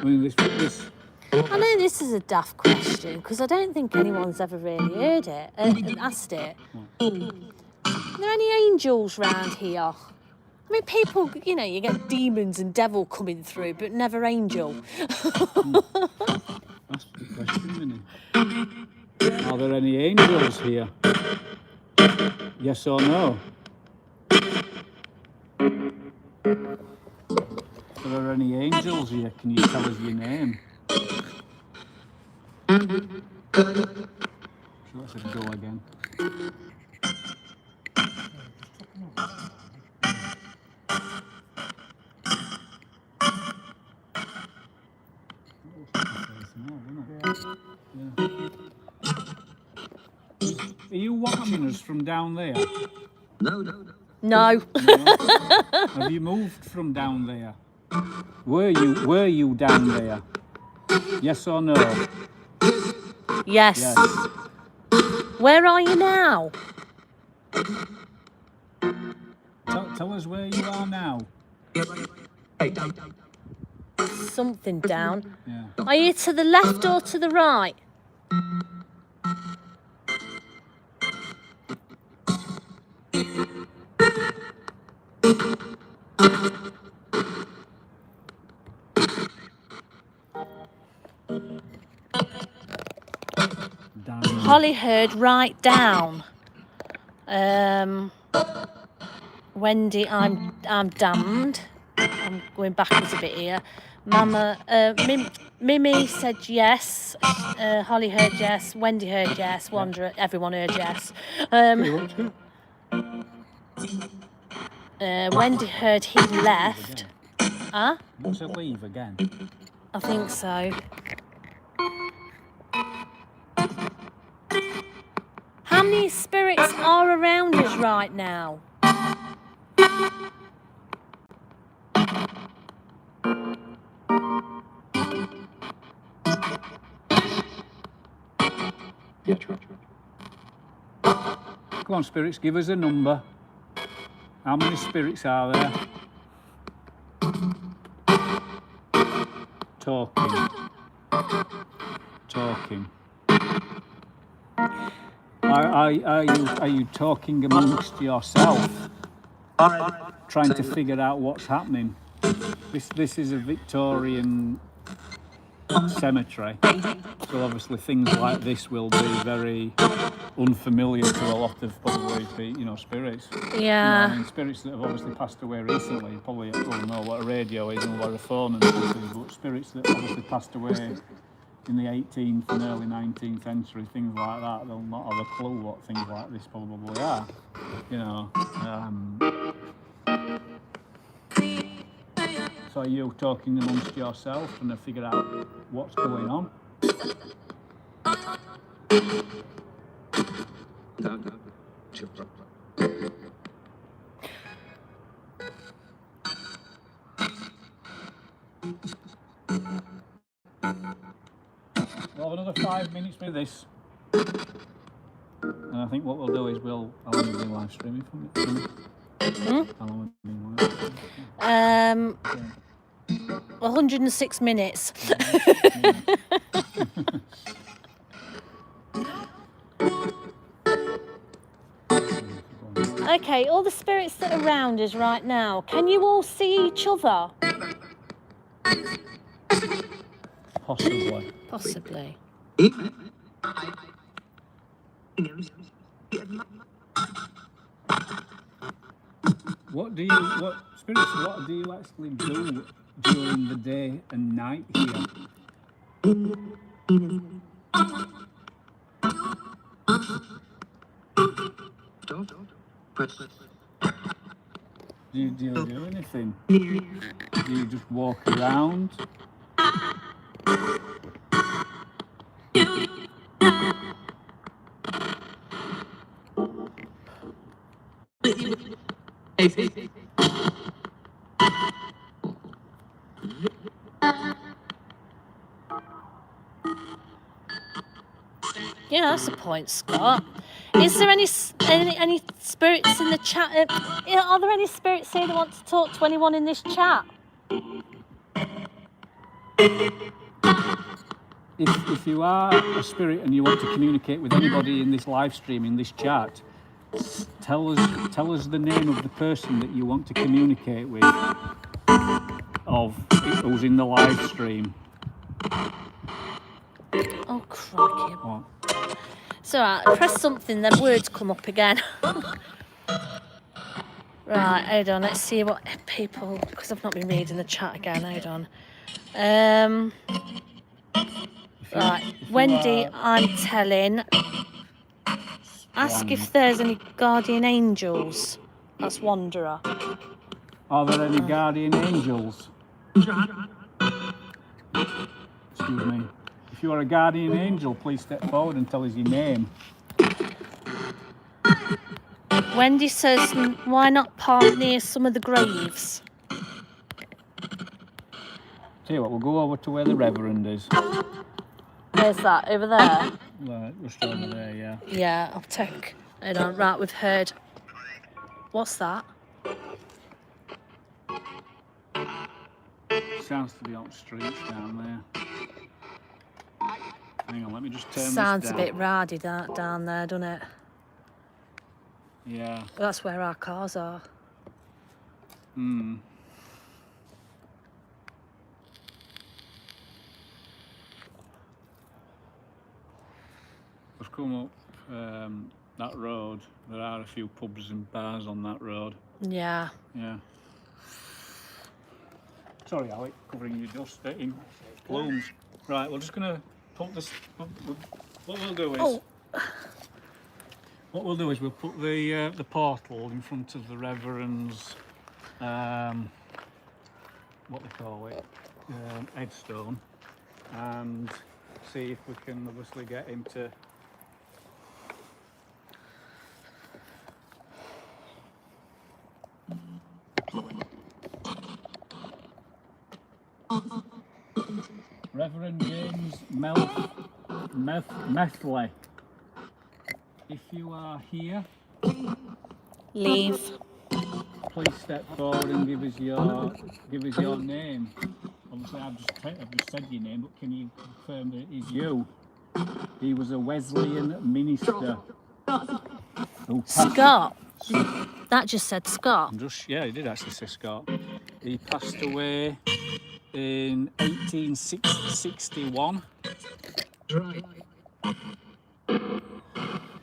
mean, this. I know this is a daft question because I don't think anyone's ever really heard it and asked it. Are there any angels round here? I mean, people, you get demons and devil coming through, but never angel. That's the question, Minnie. Are there any angels here? Yes or no? Are there any angels here? Can you tell us your name? So let's go again. Are you watching us from down there? No. No. Have you moved from down there? Were you down there? Yes or no? Yes. Where are you now? Tell us where you are now. Something down. Yeah. Are you to the left or to the right? Down. Holly heard right down. Wendy, I'm damned. I'm going backwards a bit here. Mama, Mimi said yes. Holly heard yes. Wendy heard yes. Wanderer, everyone heard yes. Wendy heard he left. Huh? To leave again. I think so. How many spirits are around us right now? Yeah, true. Come on, spirits, give us a number. How many spirits are there? Talking. Are you talking amongst yourself, trying to figure out what's happening? This is a Victorian cemetery, so obviously things like this will be very unfamiliar to a lot of probably spirits. Yeah. I mean, spirits that have obviously passed away recently probably will know what a radio is and what a phone and stuff is, but spirits that obviously passed away in the 18th and early 19th century, things like that, they'll not have a clue what things like this probably are. So are you talking amongst yourself trying to figure out what's going on? No. We'll have another 5 minutes with this. And I think what we'll do is how long have you been live streaming from it? How long have you been live streaming? 106 minutes. Okay, all the spirits that are around us right now, can you all see each other? Possibly. Possibly. What do you actually do during the day and night here? Do you do anything? Do you just walk around? Yeah, that's a point, Scott. Is there any spirits in the chat? Are there any spirits here that want to talk to anyone in this chat? If you are a spirit and you want to communicate with anybody in this live stream, in this chat, tell us the name of the person that you want to communicate with, who's in the live stream. Oh, crikey. What? It's all right. Press something, then words come up again. Right, hold on. Let's see what people... Because I've not been reading the chat again. Hold on. Right, Wendy, I'm telling. Ask if there's any guardian angels. That's Wanderer. Are there any guardian angels? Excuse me. If you are a guardian angel, please step forward and tell us your name. Wendy says, why not park near some of the graves? Tell you what, we'll go over to where the Reverend is. Where's that? Over there? Right, just over there, yeah. Yeah, I'll take... Hold on, right, we've heard. What's that? Sounds to be on the streets down there. Hang on, let me just turn Sounds this a down. bit rowdy down there, doesn't it? Yeah. Well, that's where our cars are. Hmm. We've come up that road. There are a few pubs and bars on that road. Yeah. Yeah. Sorry, Alec, covering your dust in plumes. Right, we're just gonna put this. What we'll do is. Oh. What we'll do is we'll put the portal in front of the Reverend's what they call it, headstone, and see if we can obviously get him to. Reverend James Methley. if you are here, Leave. please step forward and give us your name. Obviously, I've just said your name, but can you confirm that it is you? He was a Wesleyan minister. Who passed, Scott. That just said Scott. yeah, he did actually say Scott. He passed away in 1861.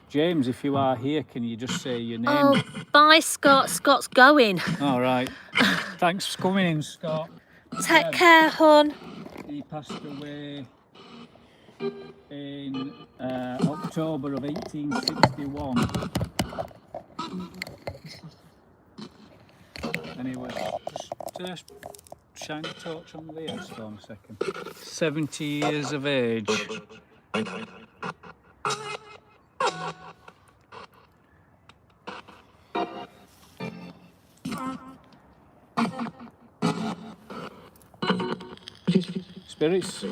James, if you are here, can you just say your name? Oh, bye, Scott. Scott's going. All right. Thanks for coming in, Scott. Take care, hon. He passed away in October of 1861. And he was just shine the torch on the ears for a second. 70 years of age. Spirits,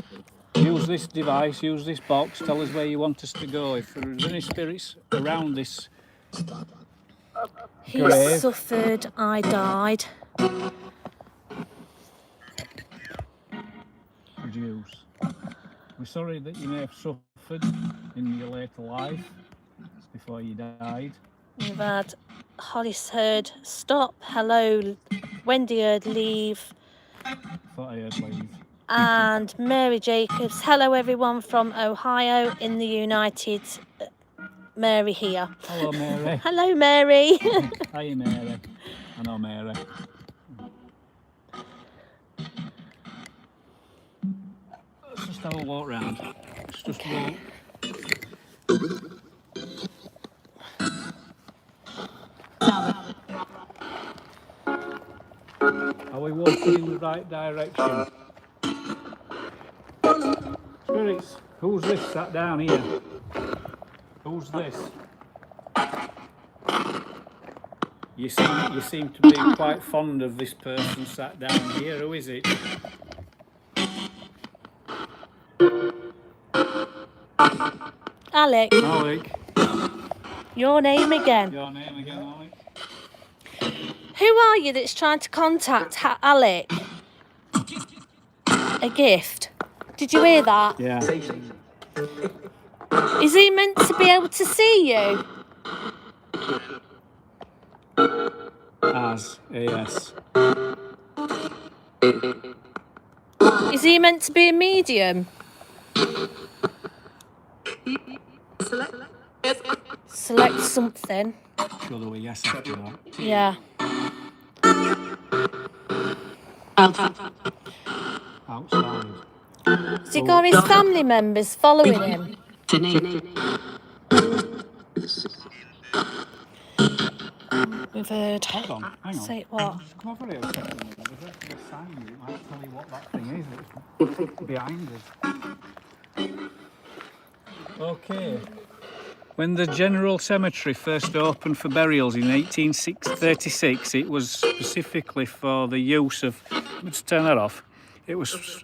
use this device, use this box, tell us where you want us to go. If there's any spirits around this He grave. suffered, I died. Produce. We're sorry that you may have suffered in your later life before you died. We've had Hollis heard stop, hello, Wendy heard leave, Thought I heard leave. and Mary Jacobs, hello everyone from Ohio in the United. Mary here. Hello, Mary. Hello, Mary. Hi, Mary. I know Mary. Let's just have a walk round. Let's just walk. Are we walking in the right direction? Spirits, who's this sat down here? Who's this? You seem to be quite fond of this person sat down here. Who is it? Alec, Alec. your name again. Your name again, Alec? Who are you that's trying to contact Alec? A gift. Did you hear that? Yeah. Is he meant to be able to see you? Yes. Is he meant to be a medium? Select something. Sure there were yes after that. Yeah. Outside. Has he got his family members following him? We've heard. Hold on, hang on. Say what? Just come over here a second. There's actually a sign that might tell you what that thing is that's behind us. Okay. When the General Cemetery first opened for burials in 1836, it was specifically for the use of... Let's turn that off. It was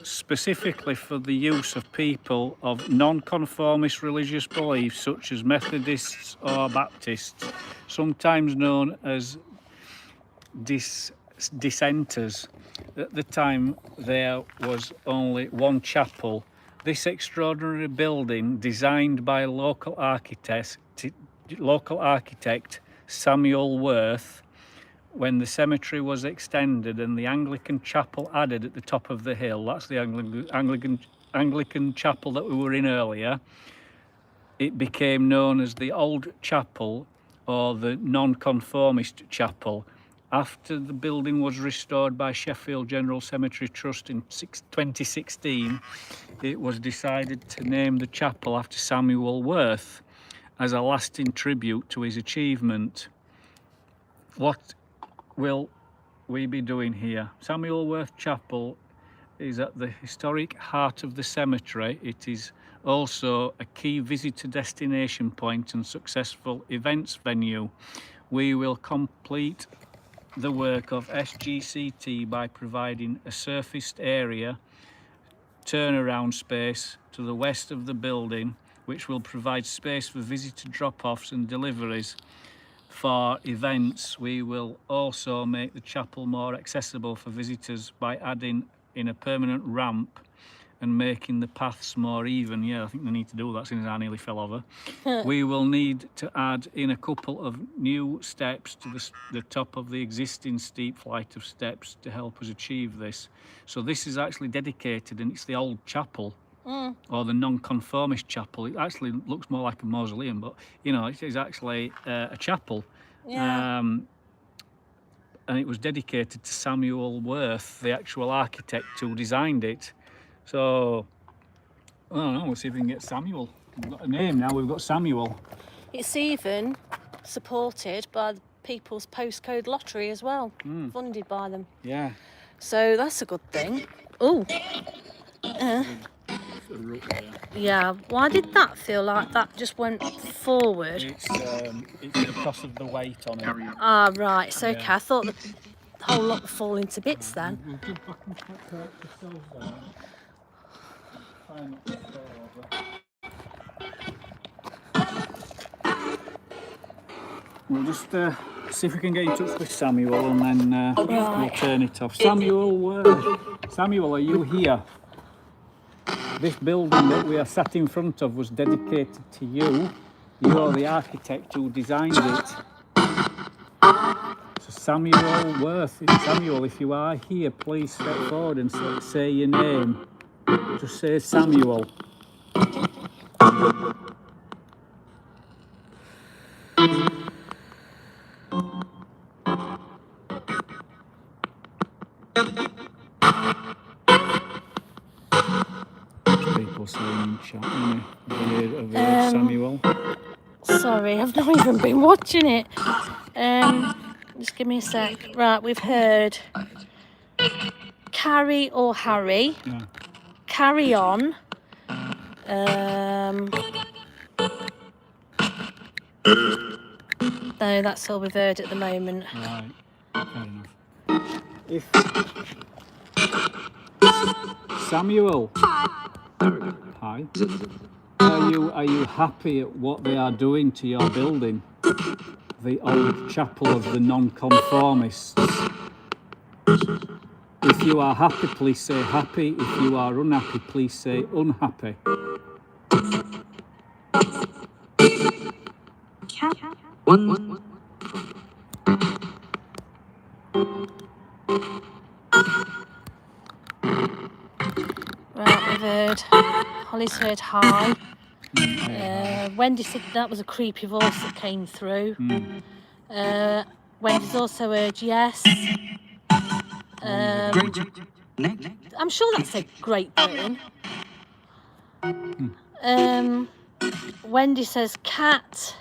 specifically for the use of people of non-conformist religious beliefs such as Methodists or Baptists, sometimes known as dissenters. At the time there was only one chapel. This extraordinary building, designed by local architect Samuel Worth, when the cemetery was extended and the Anglican chapel added at the top of the hill, that's the Anglican chapel that we were in earlier, it became known as the Old Chapel or the Non-Conformist Chapel. After the building was restored by Sheffield General Cemetery Trust in 2016, it was decided to name the chapel after Samuel Worth as a lasting tribute to his achievement. What will we be doing here? Samuel Worth Chapel is at the historic heart of the cemetery. It is also a key visitor destination point and successful events venue. We will complete the work of SGCT by providing a surfaced area turnaround space to the west of the building which will provide space for visitor drop-offs and deliveries. For events, we will also make the chapel more accessible for visitors by adding in a permanent ramp and making the paths more even. Yeah, I think they need to do that since I nearly fell over. We will need to add in a couple of new steps to the top of the existing steep flight of steps to help us achieve this. So this is actually dedicated, and it's the old chapel, or the non-conformist chapel. It actually looks more like a mausoleum, but you know, it is actually a chapel. Yeah. And it was dedicated to Samuel Worth, the actual architect who designed it. So, I don't know, we'll see if we can get Samuel. We've got a name now, we've got Samuel. It's even supported by the People's Postcode Lottery as well, funded by them. Yeah. So that's a good thing. Oh, yeah. Why did that feel like that just went forward? It's because of the weight on it. Ah, right. It's okay. Yeah. I thought the whole lot would fall into bits then. We'll give back and collect ourselves there. Try not to fall over. We'll just see if we can get in touch with Samuel, and then we'll turn it off. Samuel, are you here? This building that we are sat in front of was dedicated to you. You're the architect who designed it. So Samuel Worth. Samuel, if you are here, please step forward and say your name. Just say Samuel. People saying in chat, have you heard Samuel? Sorry, I've not even been watching it. Just give me a sec. Right, we've heard Carrie or Harry. Yeah. Carry on. No, that's all we've heard at the moment. Right. Fair enough. If Samuel, hi. Are you happy at what they are doing to your building? The old chapel of the non-conformists. If you are happy, please say happy. If you are unhappy, please say unhappy. One. Right, we've heard. Holly's heard hi. Wendy said that was a creepy voice that came through. Wendy's also heard yes. I'm sure that said Great Britain. Wendy says cat.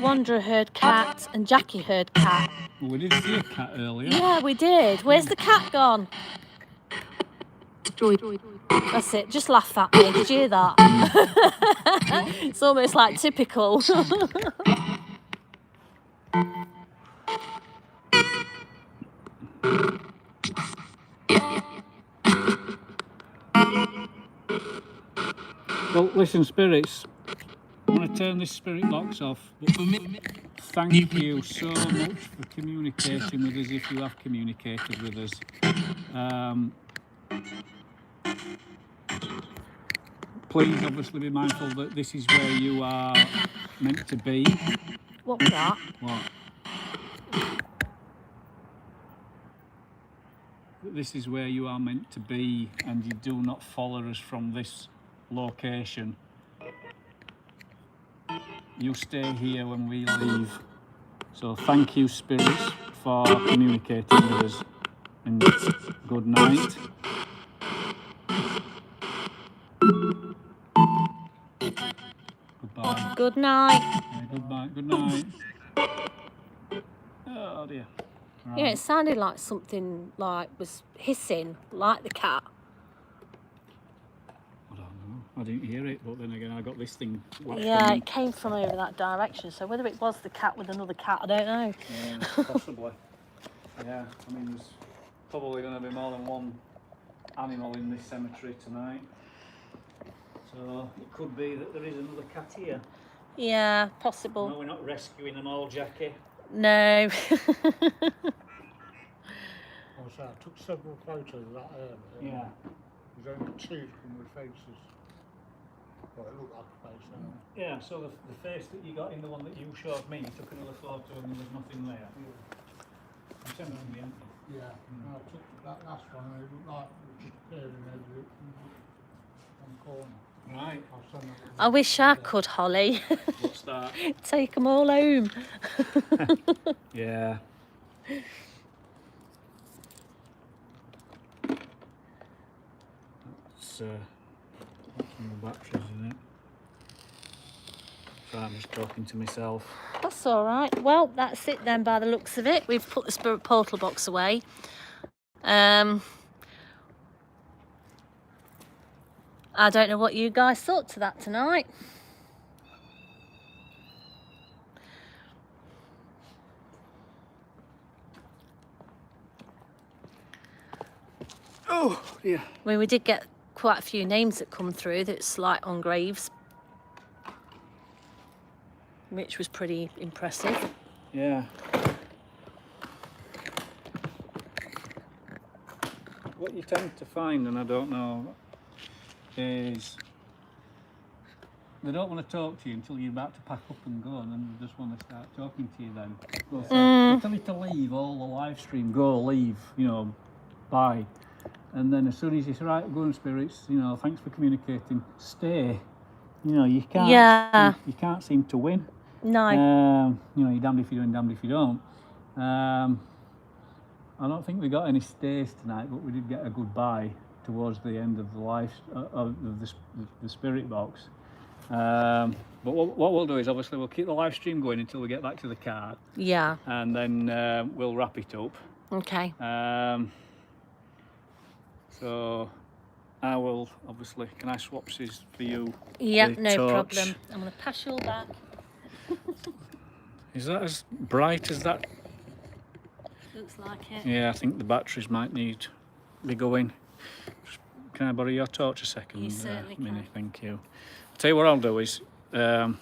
Wanderer heard cat, and Jackie heard cat. Well, we did see a cat earlier. Yeah, we did. Where's the cat gone? That's it. Just laugh at me. Did you hear that? It's almost like typical. Well, listen, spirits. I want to turn this spirit box off. But thank you so much for communicating with us, if you have communicated with us. Please, obviously, be mindful that this is where you are meant to be. What was that? What? This is where you are meant to be, and you do not follow us from this location. You stay here when we leave. So thank you, spirits, for communicating with us. And good night. Goodbye. Good night. Yeah, goodbye. Good night. Oh dear. Right. Yeah, it sounded like something like was hissing, like the cat. I don't know. I didn't hear it, but then again, I got this thing. Yeah, it came from over that direction. So whether it was the cat with another cat, I don't know. Yeah, possibly. Yeah, I mean, there's probably going to be more than one animal in this cemetery tonight. So it could be that there is another cat here. Yeah, No, possible. we're not rescuing them all, Jackie. No. Also, I took several photos of that area. Yeah. There's only two come with faces. Well, it looked like a face anyway. Yeah, so the face that you got in the one that you showed me, you took another photo and there was nothing there. You sent it to me, haven't you? Yeah. And I took that last one and it looked like it was just appearing over one corner. Right. I'll send that one. I wish I could, Holly. What's that? Take them all home. Yeah. That's from the batteries, isn't it? So I'm just talking to myself. That's all right. Well, that's it then by the looks of it. We've put the spirit portal box away. I don't know what you guys thought to that tonight. Oh, yeah. I mean, we did get quite a few names that come through that's like on graves, which was pretty impressive. Yeah. What you tend to find, and I don't know, is they don't want to talk to you until you're about to pack up and go, and then they just want to start talking to you then. They'll tell you to leave, all the live stream, go, leave, you know, bye. And then as soon as you say, right, go on spirits, you know, thanks for communicating, stay. You know, you can't, Yeah. you can't seem to win. No. You know, you're damned if you do and damned if you don't. I don't think we got any stays tonight, but we did get a goodbye towards the end of the the spirit box. But what we'll do is obviously we'll keep the live stream going until we get back to the car, Yeah. and then we'll wrap it up. Okay. So I will obviously. Can I swap these for you? Yeah, the no torch? problem. I'm going to pass you all back. Is that as bright as that? Looks like it. Yeah, I think the batteries might be going. Can I borrow your torch a second? You certainly Minnie? can. Thank you. I'll tell you what I'll do is I'll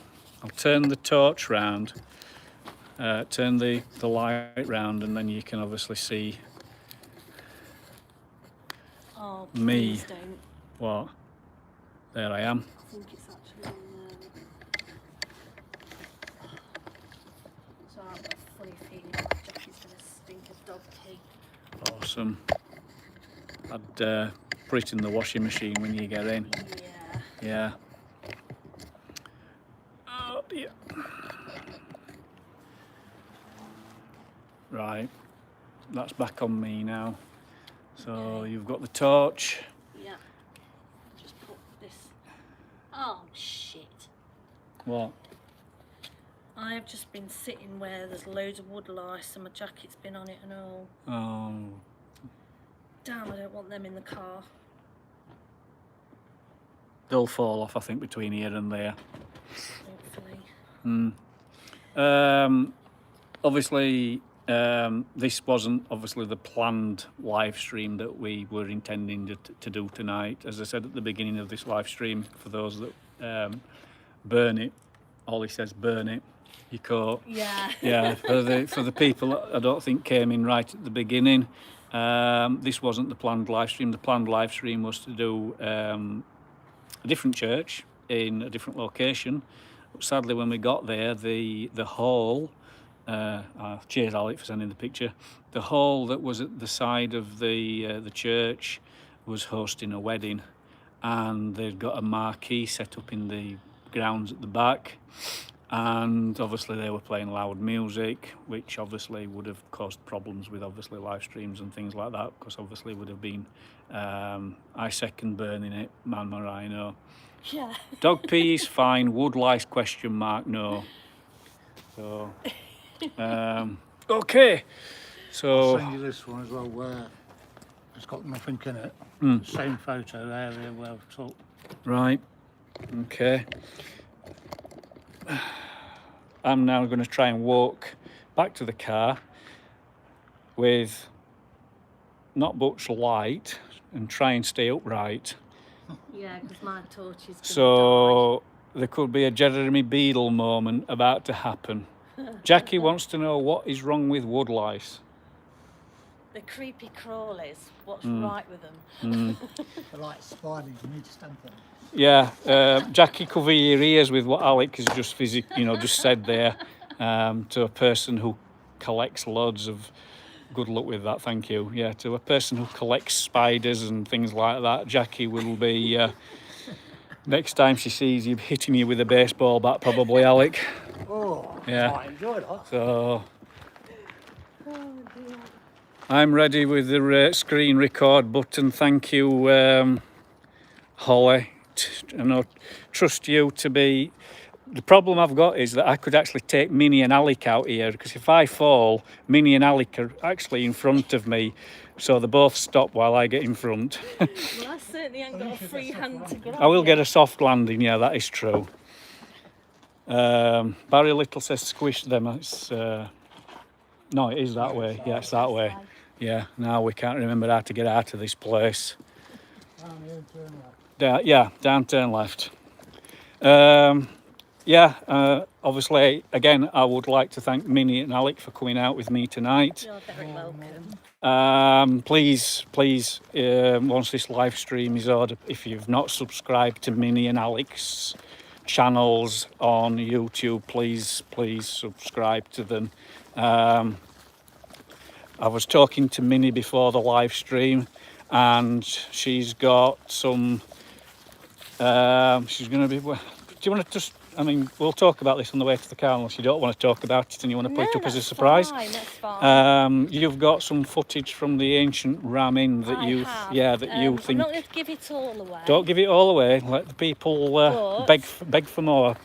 turn the torch round, turn the light round, and then you can obviously see Oh, Me. please don't. what. There I am. I think it's actually so I've got a funny feeling that Jackie's going to stink of dog tea. Awesome. I'd put it in the washing machine when you get in. Yeah. Yeah. Oh dear. Right. That's back on me now. So Okay. you've got the torch. Yeah. Just put this. Oh shit. What? I have just been sitting where there's loads of wood lice and my jacket's been on it and all. Oh, Damn, I don't want them in the car. they'll fall off, I think, between here and there. Hopefully. Obviously, this wasn't obviously the planned live stream that we were intending to do tonight. As I said at the beginning of this live stream, for those that burn it, Ollie says burn it, you caught. Yeah. Yeah, for the people that I don't think came in right at the beginning, this wasn't the planned live stream. The planned live stream was to do a different church in a different location. But sadly, when we got there, the hall, cheers Alec for sending the picture, the hall that was at the side of the church was hosting a wedding, and they'd got a marquee set up in the grounds at the back, and obviously they were playing loud music, which obviously would have caused problems with obviously live streams and things like that, because obviously would have been I second burning it, man my rhino. Yeah. Dog pee is fine, wood lice ? No. So okay, so I'll send you this one as well where it's got nothing in it. Same photo there where I've took. right, okay. I'm now going to try and walk back to the car with not much light and try and stay upright Yeah, because my torch is going to So there could be a Jeremy Beadle moment about to happen. Jackie wants to know what is wrong with woodlice. die. The creepy crawlies, what's right with them? They're like spiders, you need to stamp them. Yeah, Jackie, cover your ears with what Alec has just just said there. To a person who collects loads of, good luck with that, thank you. Yeah, to a person who collects spiders and things like that, Jackie will be next time she sees you hitting you with a baseball bat, probably, Alec. Oh, Yeah. I enjoy that. So Oh dear. I'm ready with the screen record button. Thank you, Holly. And I trust you to be. The problem I've got is that I could actually take Minnie and Alec out here, because if I fall, Minnie and Alec are actually in front of me, so they both stop while I get in front. Well, I certainly ain't got a free hand to grab I will you. get a soft landing, yeah, that is true. Barry Little says squish them. It's no, it is that way. Yeah, it's that way. Yeah, now we can't remember how to get out of this place. Down here and turn left. Down, turn left. Obviously, again, I would like to thank Minnie and Alec for coming out with me tonight. You're very welcome. Please, once this live stream is over, if you've not subscribed to Minnie and Alec's channels on YouTube, please subscribe to them. I was talking to Minnie before the live stream, and she's got some. She's going to be. Do you want to just? I mean, we'll talk about this on the way to the car, unless you don't want to talk about it and you want to put it up as a surprise. Fine, that's fine. You've got some footage from the ancient ram inn that you think. I'm not going to give it all away. Don't give it all away. Let the people beg for more.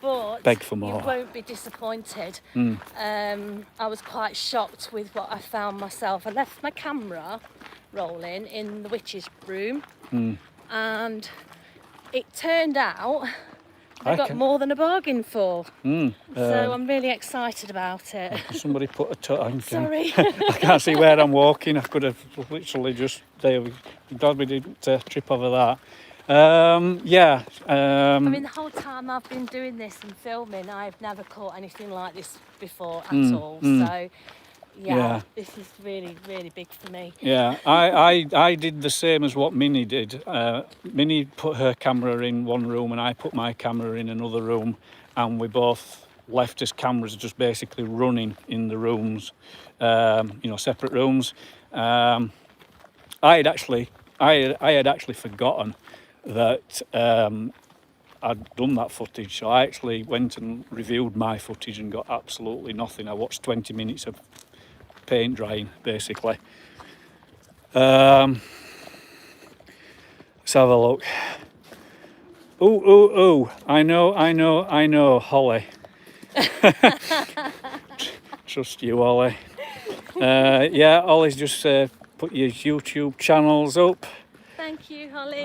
But Beg for more. you won't be disappointed. I was quite shocked with what I found myself. I left my camera rolling in the witch's room, and it turned out I got more than a bargain for. So I'm really excited about it. Somebody put a Sorry. I can't see where I'm walking. I could have literally just. Glad we didn't trip over that. I mean, the whole time I've been doing this and filming, I've never caught anything like this before at all. So, Yeah. this is really, really big for me. Yeah, I did the same as what Minnie did. Minnie put her camera in one room and I put my camera in another room, and we both left as cameras just basically running in the rooms, separate rooms. I had actually forgotten that I'd done that footage, so I actually went and reviewed my footage and got absolutely nothing. I watched 20 minutes of paint drying, basically. Let's have a look. Ooh, I know, Holly. Trust you, Holly. Holly's just put your YouTube channels up. Thank you, Holly.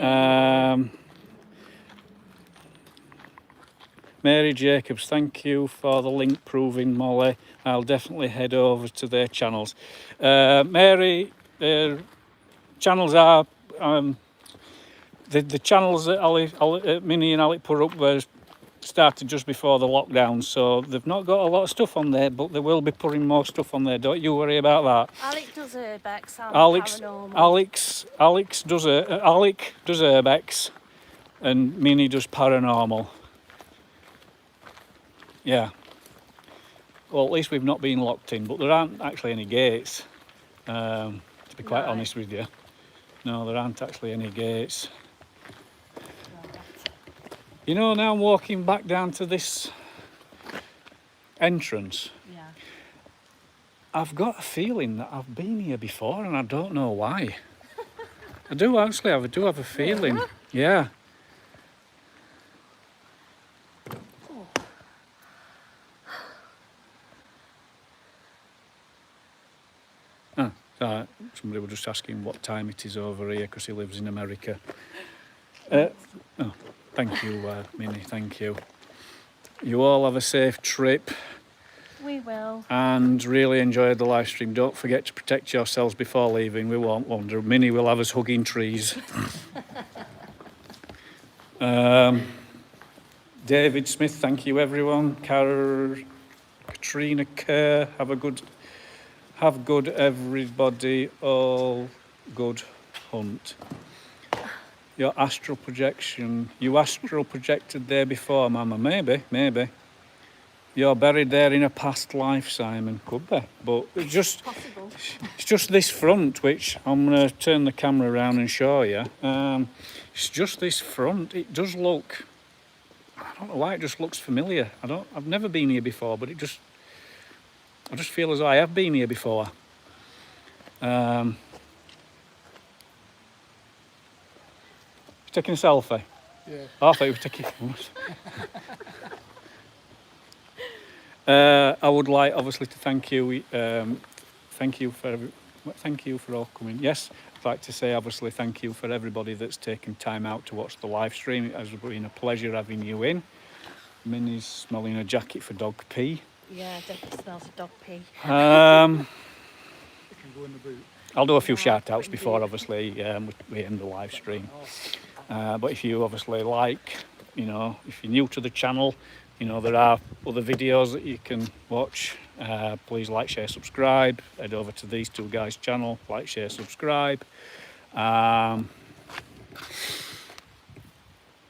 Mary Jacobs, thank you for the link proving, Molly. I'll definitely head over to their channels. Mary, their channels are the channels that Minnie and Alec put up were started just before the lockdown, so they've not got a lot of stuff on there, but they will be putting more stuff on there. Don't you worry about that. Alec does urbex. Alec does urbex, and Minnie does paranormal. Yeah. Well, at least we've not been locked in, but there aren't actually any gates, to be quite honest with you. No, there aren't actually any gates. You know, now I'm walking back down to this entrance. Yeah. I've got a feeling that I've been here before and I don't know why. I do actually, I do have a feeling. Yeah. Somebody was just asking what time it is over here because he lives in America. Thank you, Minnie, thank you. You all have a safe trip. We will. And really enjoy the live stream. Don't forget to protect yourselves before leaving. We won't wander. Minnie will have us hugging trees. David Smith, thank you everyone. Katrina Kerr, have good everybody, all good hunt. You astral projected there before, Mama, maybe. You're buried there in a past life, Simon, could be, but it's just this front, which I'm going to turn the camera around and show you. It's just this front, it does look, I don't know why it just looks familiar. I've never been here before, but I just feel as though I have been here before. Taking a selfie? Yeah. Oh, I thought you were taking... I would like, obviously, to thank you. Thank you for all coming. Yes, I'd like to say, obviously, thank you for everybody that's taken time out to watch the live stream. It has been a pleasure having you in. Minnie's smelling a jacket for dog pee. Yeah, definitely smells of dog pee. It can go in the boot. I'll do a few shout outs before, obviously, we end the live stream. But if you obviously like, if you're new to the channel, there are other videos that you can watch. Please like, share, subscribe. Head over to these two guys' channel, like, share, subscribe.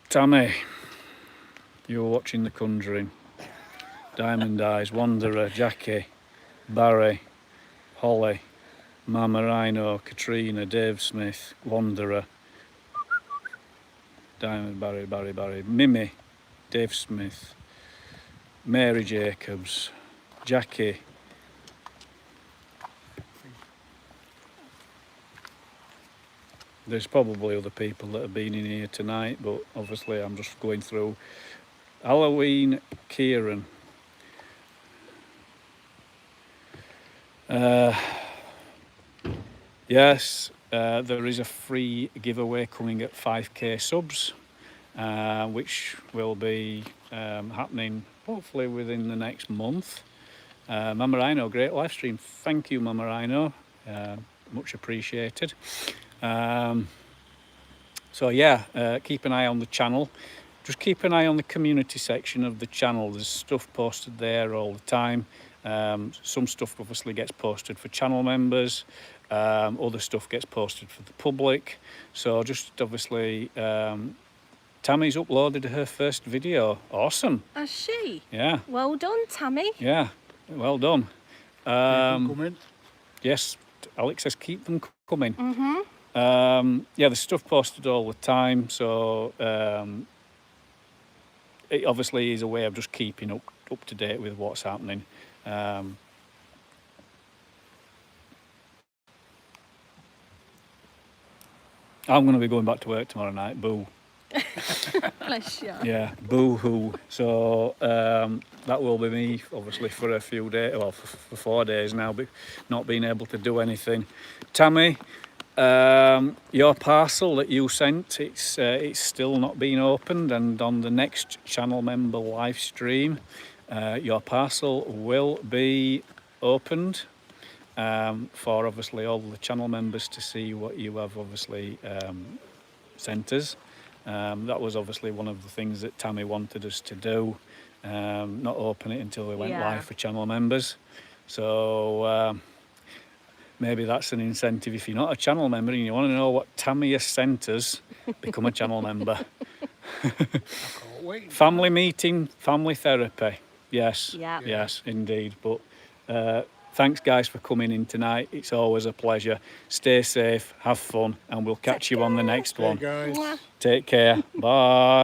Tammy, you were watching The Conjuring. Diamond Eyes, Wanderer, Jackie, Barry, Holly, Mama Rhino, Katrina, Dave Smith, Wanderer, Diamond, Barry, Mimi, Dave Smith, Mary Jacobs, Jackie, there's probably other people that have been in here tonight, but obviously I'm just going through. Halloween, Kieran, yes, there is a free giveaway coming at 5k subs, which will be happening hopefully within the next month. Mama Rhino, great live stream. Thank you, Mama Rhino. Much appreciated. So yeah, keep an eye on the channel. Just keep an eye on the community section of the channel. There's stuff posted there all the time. Some stuff obviously gets posted for channel members. Other stuff gets posted for the public. So just obviously, Tammy's uploaded her first video. Awesome. Has she? Yeah. Well done, Tammy. Yeah. Well done. Come in. Yes, Alex says keep them coming. Yeah, there's stuff posted all the time. So it obviously is a way of just keeping up to date with what's happening. I'm going to be going back to work tomorrow night. Boo. Bless you. Yeah, boo hoo. So that will be me, obviously, for a few days, well, for 4 days now, but not being able to do anything. Tammy, your parcel that you sent, it's still not been opened, and on the next channel member live stream, your parcel will be opened for obviously all the channel members to see what you have obviously sent us. That was obviously one of the things that Tammy wanted us to do, not open it until we went live for channel members. So maybe that's an incentive. If you're not a channel member and you want to know what Tammy has sent us, become a channel member. I can't wait. Family meeting, family therapy. Yes, Yeah. yes, indeed. But thanks, guys, for coming in tonight. It's always a pleasure. Stay safe, have fun, and we'll catch you on the next one. Hey guys. Mwah. Take care. Bye.